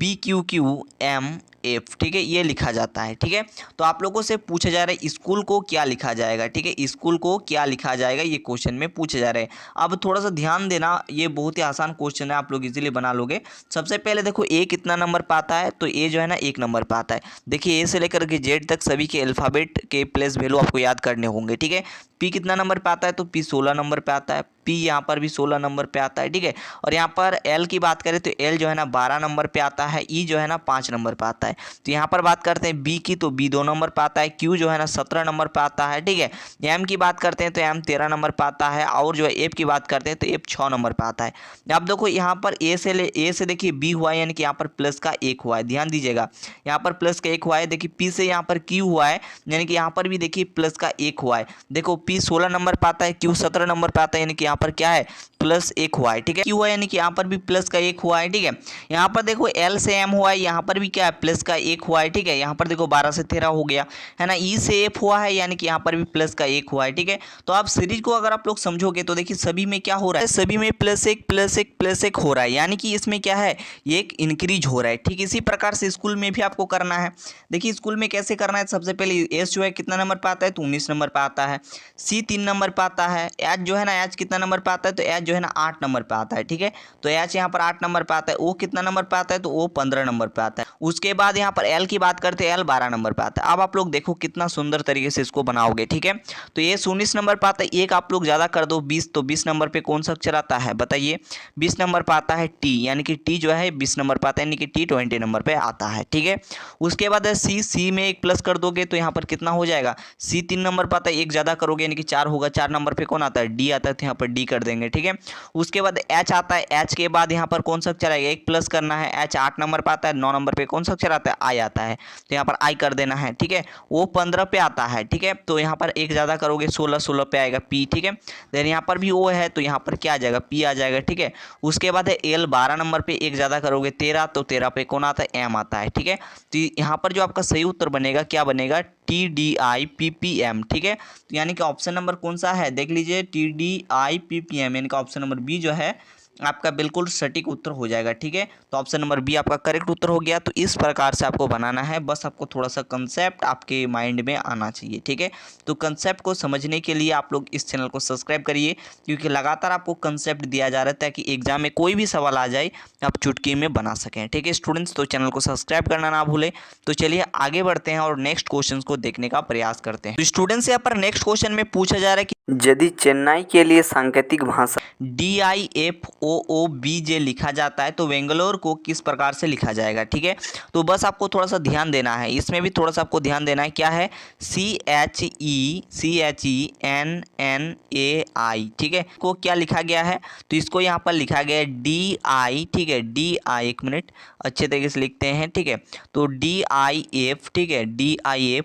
BQQMF, ठीक है, ये लिखा जाता है, ठीक है। तो आप लोगों से पूछा जा रहा है स्कूल को क्या लिखा जाएगा, ठीक है, स्कूल को क्या लिखा जाएगा ये क्वेश्चन में पूछा जा रहा है। अब थोड़ा सा ध्यान देना, ये बहुत ही आसान क्वेश्चन है, आप लोग इजीली बना लोगे। सबसे पहले देखो ए कितना नंबर पे आता है, तो ए जो है ना 1 नंबर पे आता है। देखिए ए से लेकर के जेड तक सभी के अल्फाबेट के प्लेस वैल्यू आपको याद करने होंगे, ठीक है। पी कितना नंबर पे आता है, तो पी 16 नंबर पे आता है, पी यहाँ पर भी 16 नंबर पे आता है, ठीक है। और यहाँ पर एल की बात करें तो एल जो है ना 12 नंबर पे आता है, ई जो है ना 5 नंबर पे आता है। तो यहाँ पर बात करते हैं बी की, तो बी 2 नंबर पे आता है, क्यू जो है ना 17 नंबर पे आता है, ठीक है। एम की बात करते हैं तो एम 13 नंबर पे आता है, और जो है एफ की बात करते हैं तो एफ 6 नंबर पे आता है। अब देखो यहाँ पर ए से देखिए बी हुआ है, यानी कि यहाँ पर प्लस का 1 हुआ है, ध्यान दीजिएगा, यहाँ पर प्लस का 1 हुआ है। देखिए पी से यहाँ पर क्यू हुआ है, यानी कि यहाँ पर भी देखिए प्लस का 1 हुआ है। देखो पी 16 नंबर पे आता है, क्यू 17 नंबर पे आता है, यानी कि यहाँ पर क्या है प्लस 1 हुआ है, ठीक है। क्यू हुआ यानी कि यहाँ पर भी प्लस का 1 हुआ है, ठीक है। यहाँ पर देखो एल से एम हुआ है, यहाँ पर भी क्या है प्लस का 1 हुआ है, ठीक है। यहाँ पर देखो 12 से 13 हो गया है ना। ई से एफ हुआ है, यानी कि यहाँ पर भी प्लस का 1 हुआ है, ठीक है। तो आप सीरीज को अगर आप लोग समझोगे तो देखिए सभी में क्या हो रहा है, सभी में +1 हो रहा है, यानी कि इसमें क्या है ये एक इंक्रीज हो रहा है। ठीक इसी प्रकार से स्कूल में भी आपको करना है। देखिए स्कूल में कैसे करना है, सबसे पहले एस जो है कितना नंबर पे आता है, तो 19 नंबर पे आता है। सी 3 नंबर पे आता है, एच जो है ना, एच कितना नंबर पे आता है, तो एच जो है ना 8 नंबर पे आता है, ठीक है। तो एच यहाँ पर 8 नंबर पे आता है। ओ कितना नंबर पे आता है, तो ओ 15 नंबर पे आता है। उसके बाद यहाँ पर एल की बात करते हैं, एल 12 नंबर पे आता है। अब आप लोग देखो कितना सुंदर तरीके से इसको बनाओगे, ठीक है। तो ये 19 नंबर पे आता है, एक आप लोग ज़्यादा कर दो 20, तो 20 नंबर पे कौन सा अक्षर आता है बताइए। 20 नंबर पे आता है टी, यानी कि टी जो है 20 नंबर पे आता है, यानी कि टी 20 नंबर पे आता है, ठीक है। उसके बाद है सी, सी में एक प्लस कर दोगे तो यहाँ पर कितना हो जाएगा, सी 3 नंबर पर आता है, एक ज़्यादा करोगे यानी कि 4 होगा। 4 नंबर पे कौन आता है, डी आता है, तो यहाँ पर डी कर देंगे, ठीक है। उसके बाद एच आता है, एच के बाद यहाँ पर कौन सा अक्षर आएगा, एक प्लस करना है। एच 8 नंबर पे आता है, 9 नंबर पे कौन सा अक्षर आता है, आई आता है, तो यहाँ पर आई कर देना है, ठीक है। वो 15 पे आता है, ठीक है। तो यहाँ पर एक ज़्यादा करोगे 16, 16 पे आएगा पी, ठीक है। देन यहाँ पर भी ओ है, तो यहाँ पर क्या आ जाएगा, पी आ जाएगा, ठीक है। उसके बाद है एल 12 नंबर पे, एक ज़्यादा करोगे 13, तो 13 पे कौन आता है, एम आता है, ठीक है। तो यहाँ पर जो आपका सही उत्तर बनेगा क्या बनेगा, T D I P P M, ठीक है। तो यानी कि ऑप्शन नंबर कौन सा है, देख लीजिए, T D I P P M, यानी कि ऑप्शन नंबर बी जो है आपका बिल्कुल सटीक उत्तर हो जाएगा, ठीक है। तो ऑप्शन नंबर बी आपका करेक्ट उत्तर हो गया। तो इस प्रकार से आपको बनाना है, बस आपको थोड़ा सा कंसेप्ट आपके माइंड में आना चाहिए, ठीक है। तो कंसेप्ट को समझने के लिए आप लोग इस चैनल को सब्सक्राइब करिए, क्योंकि लगातार आपको कंसेप्ट दिया जा रहा है ताकि एग्जाम में कोई भी सवाल आ जाए आप चुटकी में बना सकें, ठीक है स्टूडेंट्स। तो चैनल को सब्सक्राइब करना ना भूलें। तो चलिए आगे बढ़ते हैं और नेक्स्ट क्वेश्चन को देखने का प्रयास करते हैं। तो स्टूडेंट्स यहाँ पर नेक्स्ट क्वेश्चन में पूछा जा रहा है कि यदि चेन्नई के लिए सांकेतिक भाषा DIFOOBJ लिखा जाता है तो बेंगलोर को किस प्रकार से लिखा जाएगा, ठीक है। तो बस आपको थोड़ा सा ध्यान देना है, इसमें भी थोड़ा सा आपको ध्यान देना है। क्या है, CHENNAI, ठीक है। को क्या लिखा गया है, तो इसको यहाँ पर लिखा गया है DI, ठीक है। DI, एक मिनट अच्छे तरीके से लिखते हैं, ठीक है। तो DIF, ठीक है, DIFOOBJ,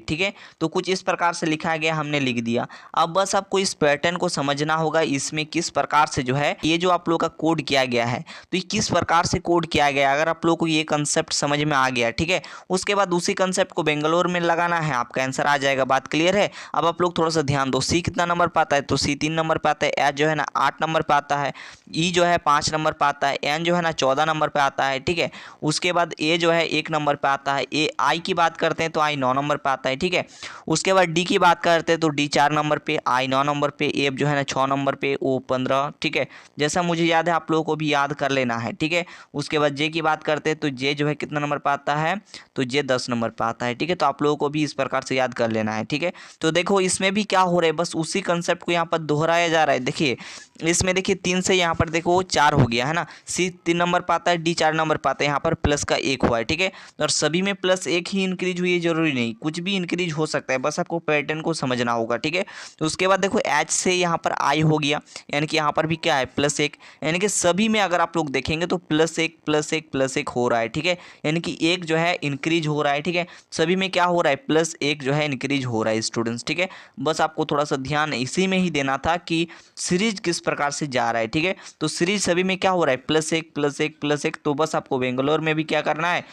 ठीक है। तो कुछ इस प्रकार से लिखा गया, हमने लिख दिया। अब बस आपको इस पैटर्न को समझना होगा, इसमें किस प्रकार से जो है ये जो आप लोग का कोड किया गया है, तो ये किस प्रकार से कोड किया गया है। अगर आप लोग को ये कंसेप्ट समझ में आ गया, ठीक है, उसके बाद उसी कंसेप्ट को बेंगलोर में लगाना है, आपका आंसर आ जाएगा। बात क्लियर है। अब आप लोग थोड़ा सा ध्यान दो, सी कितना नंबर पे आता है, तो सी 3 नंबर पे आता है। एच जो है ना 8 नंबर पे आता है। ई जो है 5 नंबर पे आता है। एन जो है ना 14 नंबर पे आता है, ठीक है। उसके बाद ए जो है 1 नंबर पे आता है। ए आई की बात करते हैं तो आई 9 नंबर पे आता है, ठीक है। उसके बाद डी की बात करते हैं तो डी 4 नंबर पे, आई 9 नंबर पे, एफ जो है ना 6 नंबर पे, ओ 15, ठीक है। जैसा मुझे याद है आप लोगों को भी याद कर लेना है, ठीक है। उसके बाद जे की बात करते हैं तो जे जो है कितना नंबर पे आता है, तो जे 10 नंबर पे आता है, ठीक है। तो आप लोगों को भी इस प्रकार से याद कर लेना है, ठीक है। तो देखो इसमें भी क्या हो रहा है, बस उसी कंसेप्ट को यहाँ पर दोहराया जा रहा है। देखिए इसमें देखिए 3 से यहाँ पर देखो 4 हो गया है ना, सी 3 नंबर पे आता है, डी 4 नंबर पे आता है, यहाँ पर प्लस का 1 हुआ है, ठीक है। और सभी में प्लस 1 ही इंक्रीज हुई है, जरूरी नहीं, कुछ भी इंक्रीज हो सकता है, बस आपको पैटर्न को समझना होगा, ठीक है। तो उसके बाद देखो एच से यहाँ पर आई हो गया, यानी कि यहाँ पर भी क्या है, +1, यानी कि सभी में अगर आप लोग देखेंगे तो +1 +1 +1 हो रहा है, ठीक है। यानी कि एक जो है इंक्रीज हो रहा है, ठीक है। सभी में क्या हो रहा है, +1 जो है इंक्रीज हो रहा है स्टूडेंट्स, ठीक है। बस आपको थोड़ा सा ध्यान इसी में ही देना था कि सीरीज किस प्रकार से जा रहा है, ठीक है। तो सीरीज सभी में क्या हो रहा है, +1 +1 +1। तो बस आपको बेंगलोर में भी क्या करना है,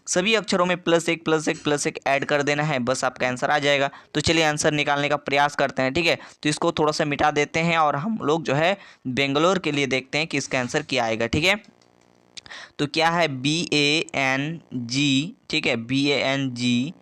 सभी अक्षरों में +1 +1 +1 ऐड कर देना है, बस आपका आंसर आ जाएगा। तो चलिए आंसर निकालने का प्रयास करते हैं, ठीक है। तो इसको थोड़ा सा मिटा देते हैं और हम लोग जो है बेंगलोर के लिए देखते हैं कि इसका आंसर क्या आएगा, ठीक है। तो क्या है, BANG, ठीक है, BANGLORE,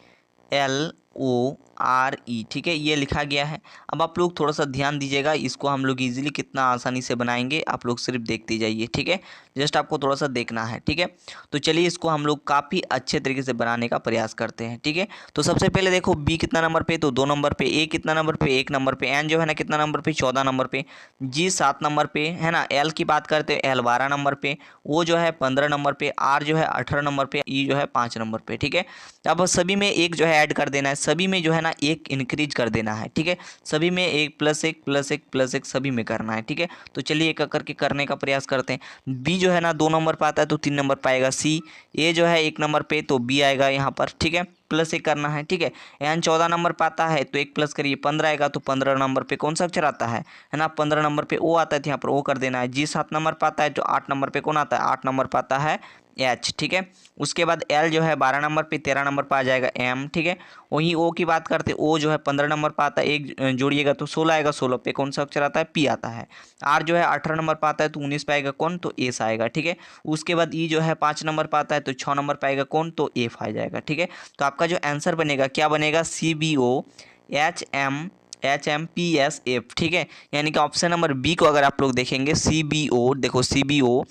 ठीक है, ये लिखा गया है। अब आप लोग थोड़ा सा ध्यान दीजिएगा, इसको हम लोग इजीली कितना आसानी से बनाएंगे, आप लोग सिर्फ देखते जाइए, ठीक है। जस्ट आपको थोड़ा सा देखना है, ठीक है। तो चलिए इसको हम लोग काफ़ी अच्छे तरीके से बनाने का प्रयास करते हैं, ठीक है। तो सबसे पहले देखो बी कितना नंबर पे, तो 2 नंबर पे। ए कितना नंबर पे, 1 नंबर पे। एन जो है ना कितना नंबर पे, 14 नंबर पे। जी 7 नंबर पे है ना। एल की बात करते हैं, एल 12 नंबर पे। ओ जो है 15 नंबर पे। आर जो है 18 नंबर पे। ई जो है 5 नंबर पे, ठीक है। अब सभी में एक जो है ऐड कर देना है, सभी में जो है ना एक इंक्रीज कर देना है, ठीक है। सभी में एक +1 +1 +1 सभी में करना है, ठीक है। तो चलिए एक करके करने का प्रयास करते हैं। बी जो है ना 2 नंबर पर आता है तो 3 नंबर पर आएगा सी। ए जो है 1 नंबर पे तो बी आएगा यहाँ पर, ठीक है। +1 करना है, ठीक है। एन 14 नंबर पर आता है तो 1 प्लस करिए 15 आएगा, तो 15 नंबर पे कौन सा अक्षर आता है ना, 15 नंबर पे ओ आता है, तो यहाँ पर ओ कर देना है। जी 7 नंबर पर आता है तो 8 नंबर पे कौन आता है, 8 नंबर पर आता है एच, ठीक है। उसके बाद एल जो है 12 नंबर पे 13 नंबर पर आ जाएगा एम, ठीक है। वहीं ओ की बात करते, ओ जो है 15 नंबर पर आता है, एक जोड़िएगा तो 16 आएगा, 16 पे कौन सा अक्षर आता है, पी आता है। आर जो है 18 नंबर पर आता है तो 19 पे आएगा कौन, तो एस आएगा, ठीक है। उसके बाद ई जो है 5 नंबर पर आता है तो 6 नंबर पर आएगा कौन, तो एफ आ जाएगा, ठीक है। तो आपका जो आंसर बनेगा क्या बनेगा, CBO HMPSF, ठीक है। यानी कि ऑप्शन नंबर बी को अगर आप लोग देखेंगे CBO, देखो CBO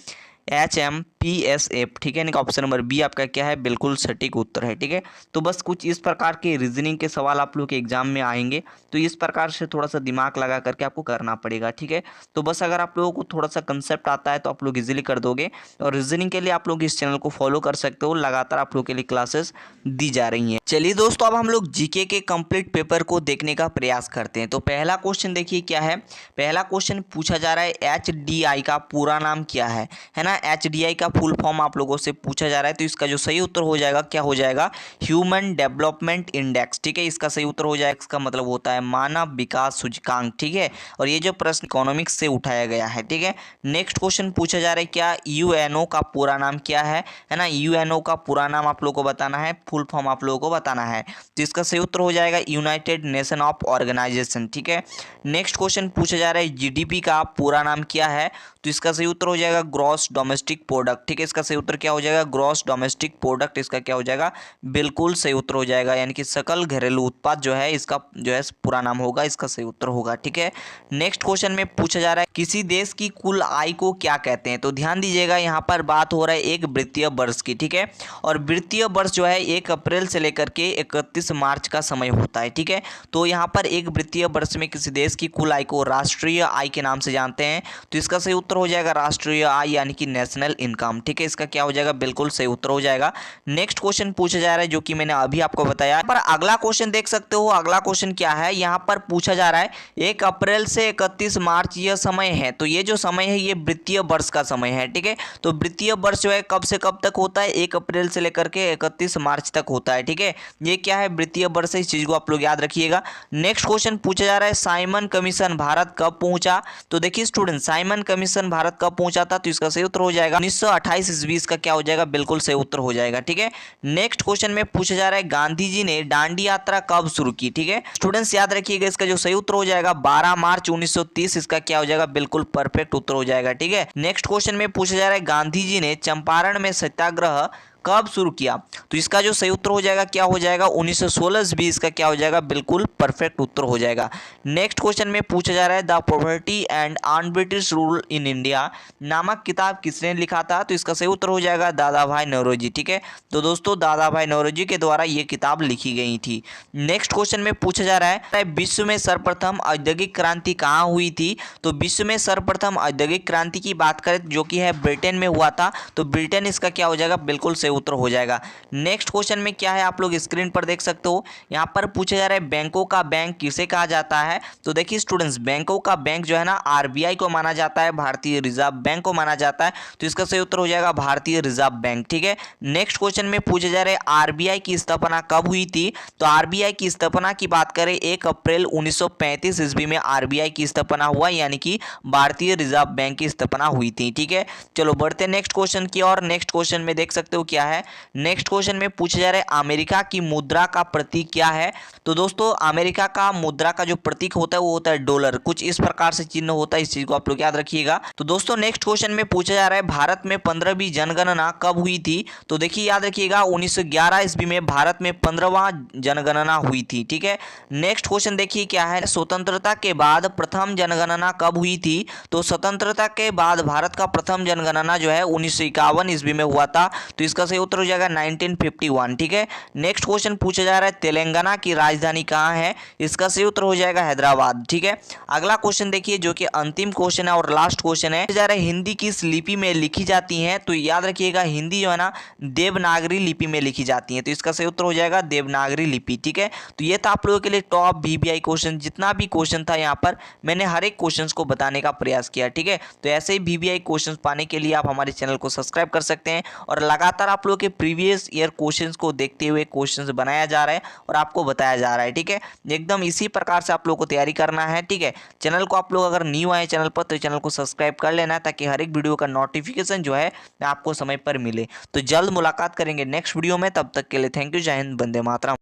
HMPSF, ठीक है। यानी कि ऑप्शन नंबर बी आपका क्या है, बिल्कुल सटीक उत्तर है, ठीक है। तो बस कुछ इस प्रकार के रीजनिंग के सवाल आप लोग के एग्जाम में आएंगे, तो इस प्रकार से थोड़ा सा दिमाग लगा करके आपको करना पड़ेगा, ठीक है। तो बस अगर आप लोगों को थोड़ा सा कंसेप्ट आता है तो आप लोग इजीली कर दोगे। और रीजनिंग के लिए आप लोग इस चैनल को फॉलो कर सकते हो, लगातार आप लोग के लिए क्लासेस दी जा रही हैं। चलिए दोस्तों, अब हम लोग जीके के कंप्लीट पेपर को देखने का प्रयास करते हैं। तो पहला क्वेश्चन देखिए क्या है। पहला क्वेश्चन पूछा जा रहा है HDI का पूरा नाम क्या है ना। HDI का फुल फॉर्म आप लोगों से पूछा जा रहा है, तो इसका जो सही उत्तर हो जाएगा क्या हो जाएगा, ह्यूमन डेवलपमेंट इंडेक्स, ठीक है। इसका सही उत्तर हो जाएगा, इसका मतलब होता है मानव विकास सूचकांक, ठीक है। और ये जो प्रश्न इकोनॉमिक्स से उठाया गया है, ठीक है। नेक्स्ट क्वेश्चन पूछा जा रहा है क्या UNO का पूरा नाम क्या है ना। UNO का पूरा नाम आप लोगों को बताना है, फुल फॉर्म आप लोगों को बताना है। तो इसका सही उत्तर हो जाएगा यूनाइटेड नेशन ऑफ ऑर्गेनाइजेशन, ठीक है। नेक्स्ट क्वेश्चन पूछा जा रहा है GDP का पूरा नाम क्या है। तो इसका सही उत्तर हो जाएगा ग्रॉस डोमेस्टिक प्रोडक्ट, ठीक है। इसका सही उत्तर क्या हो जाएगा, ग्रॉस डोमेस्टिक प्रोडक्ट, इसका क्या हो जाएगा, बिल्कुल सही उत्तर हो जाएगा। यानी कि सकल घरेलू उत्पाद जो है इसका जो है पूरा नाम होगा, इसका सही उत्तर होगा, ठीक है। नेक्स्ट क्वेश्चन में पूछा जा रहा है किसी देश की कुल आय को क्या कहते हैं। तो ध्यान दीजिएगा, यहाँ पर बात हो रहा है एक वित्तीय वर्ष की, ठीक है। और वित्तीय वर्ष जो है 1 अप्रैल से लेकर के 31 मार्च का समय होता है, ठीक है। तो यहाँ पर एक वित्तीय वर्ष में किसी देश की कुल आय को राष्ट्रीय आय के नाम से जानते हैं। तो इसका सही उत्तर हो जाएगा राष्ट्रीय आय यानी कि नेशनल इनकम, ठीक है। इसका क्या हो जाएगा, बिल्कुल सही उत्तर हो जाएगा। नेक्स्ट क्वेश्चन पूछा जा रहा है जो कि मैंने अभी आपको बताया। पर अगला क्वेश्चन देख सकते हो, अगला क्वेश्चन क्या है, यहाँ पर पूछा जा रहा है 1 अप्रैल से 31 मार्च यह समय है। तो ये जो समय है ये वित्तीय वर्ष का समय है, ठीक है। तो वित्तीय वर्ष जो है कब से कब तक होता है, 1 अप्रैल से लेकर के 31 मार्च तक होता है, ठीक है। ये क्या है, वित्तीय वर्ष है, इस चीज को आप लोग याद रखिएगा। नेक्स्ट क्वेश्चन पूछा जा रहा है साइमन कमीशन भारत कब पहुंचा। तो देखिए स्टूडेंट, साइमन कमीशन भारत कब पहुंचा था, तो इसका सही उत्तर हो जाएगा 1928 ईस्वी, इसका क्या हो जाएगा, बिल्कुल सही उत्तर हो जाएगा, ठीक है। नेक्स्ट क्वेश्चन में पूछा जा रहा है गांधी जी ने दांडी यात्रा कब शुरू की, ठीक है। स्टूडेंट्स याद रखिएगा, इसका जो सही उत्तर हो जाएगा 12 मार्च 1930, इसका क्या हो जाएगा, बिल्कुल परफेक्ट उत्तर हो जाएगा, ठीक है। नेक्स्ट क्वेश्चन में पूछा जा रहा है गांधी जी ने चंपारण में सत्याग्रह कब शुरू किया। तो इसका जो सही उत्तर हो जाएगा क्या हो जाएगा, 1916 ईस्वी, इसका क्या हो जाएगा, बिल्कुल परफेक्ट उत्तर हो जाएगा। नेक्स्ट क्वेश्चन में पूछा जा रहा है the poverty and on British rule in India नामक किताब किसने लिखा था। तो इसका सही उत्तर हो जाएगा दादा भाई नौरोजी, ठीक है। तो दोस्तों दादा भाई नौरोजी के द्वारा ये किताब लिखी गई थी। नेक्स्ट क्वेश्चन में पूछा जा रहा है विश्व में सर्वप्रथम औद्योगिक क्रांति कहाँ हुई थी। तो विश्व में सर्वप्रथम औद्योगिक क्रांति की बात करें जो कि है ब्रिटेन में हुआ था। तो ब्रिटेन इसका क्या हो जाएगा, बिल्कुल सही उत्तर हो जाएगा। नेक्स्ट क्वेश्चन में क्या है आप लोग स्क्रीन पर देख सकते हो, यहाँ पर पूछा जा रहा है बैंकों का बैंक किसे कहा जाता है। तो देखिए स्टूडेंट्स, बैंकों का बैंक जो है ना RBI को माना जाता है, भारतीय रिजर्व बैंक को माना जाता है। तो इसका सही उत्तर हो जाएगा भारतीय रिजर्व बैंक, ठीक है। नेक्स्ट क्वेश्चन में पूछा जा रहा है RBI की स्थापना कब हुई थी। तो RBI की स्थापना की बात करें 1 अप्रैल 1935 ईस्वी में RBI की स्थापना हुआ, यानी कि भारतीय रिजर्व बैंक की स्थापना हुई थी, ठीक है। चलो बढ़ते नेक्स्ट क्वेश्चन की और। नेक्स्ट क्वेश्चन में देख सकते हो क्या है, नेक्स्ट क्वेश्चन में पूछा जा रहा है अमेरिका की मुद्रा का प्रतीक क्या है। तो दोस्तों अमेरिका का मुद्रा का जो प्रतीक होता है वो होता है डॉलर, कुछ इस प्रकार से चिन्ह होता है, इस चीज को आप लोग याद रखिएगा। तो दोस्तों नेक्स्ट क्वेश्चन में पूछा जा रहा है भारत में 15वीं जनगणना कब हुई थी। तो देखिए याद रखिएगा 1911 ईस्वी में भारत में 15वां जनगणना हुई थी, ठीक है। नेक्स्ट क्वेश्चन देखिए क्या है, स्वतंत्रता के बाद प्रथम जनगणना कब हुई थी। तो स्वतंत्रता के बाद भारत का प्रथम जनगणना जो है 1951 ईस्वी में हुआ था। तो इसका सही उत्तर हो जाएगा 1951, ठीक है। नेक्स्ट क्वेश्चन पूछा जा रहा है तेलंगाना की राजधानी कहाँ है। इसका सही उत्तर हो जाएगा हैदराबाद, ठीक है। अगला क्वेश्चन देखिए जो कि अंतिम क्वेश्चन है और लास्ट क्वेश्चन है, जा रहा है हिंदी किस लिपि में लिखी जाती है। तो याद रखिएगा हिंदी जो है ना देवनागरी लिपि में लिखी जाती है। तो इसका सही उत्तर हो जाएगा देवनागरी लिपि, ठीक है। तो ये था आप लोगों के लिए टॉप VBI क्वेश्चन, जितना भी क्वेश्चन था यहाँ पर मैंने हर एक क्वेश्चन को बताने का प्रयास किया, ठीक है। तो ऐसे ही VBI क्वेश्चन पाने के लिए आप हमारे चैनल को सब्सक्राइब कर सकते हैं और लगातार आप लोगों के प्रीवियस ईयर क्वेश्चंस को देखते हुए क्वेश्चंस बनाया जा रहा है और आपको बताया जा रहा है, ठीक है। एकदम इसी प्रकार से आप लोगों को तैयारी करना है, ठीक है। चैनल को आप लोग अगर न्यू आए चैनल पर तो चैनल को सब्सक्राइब कर लेना ताकि हर एक वीडियो का नोटिफिकेशन जो है आपको समय पर मिले। तो जल्द मुलाकात करेंगे नेक्स्ट वीडियो में, तब तक के लिए थैंक यू, जय हिंद, वंदे मातरम।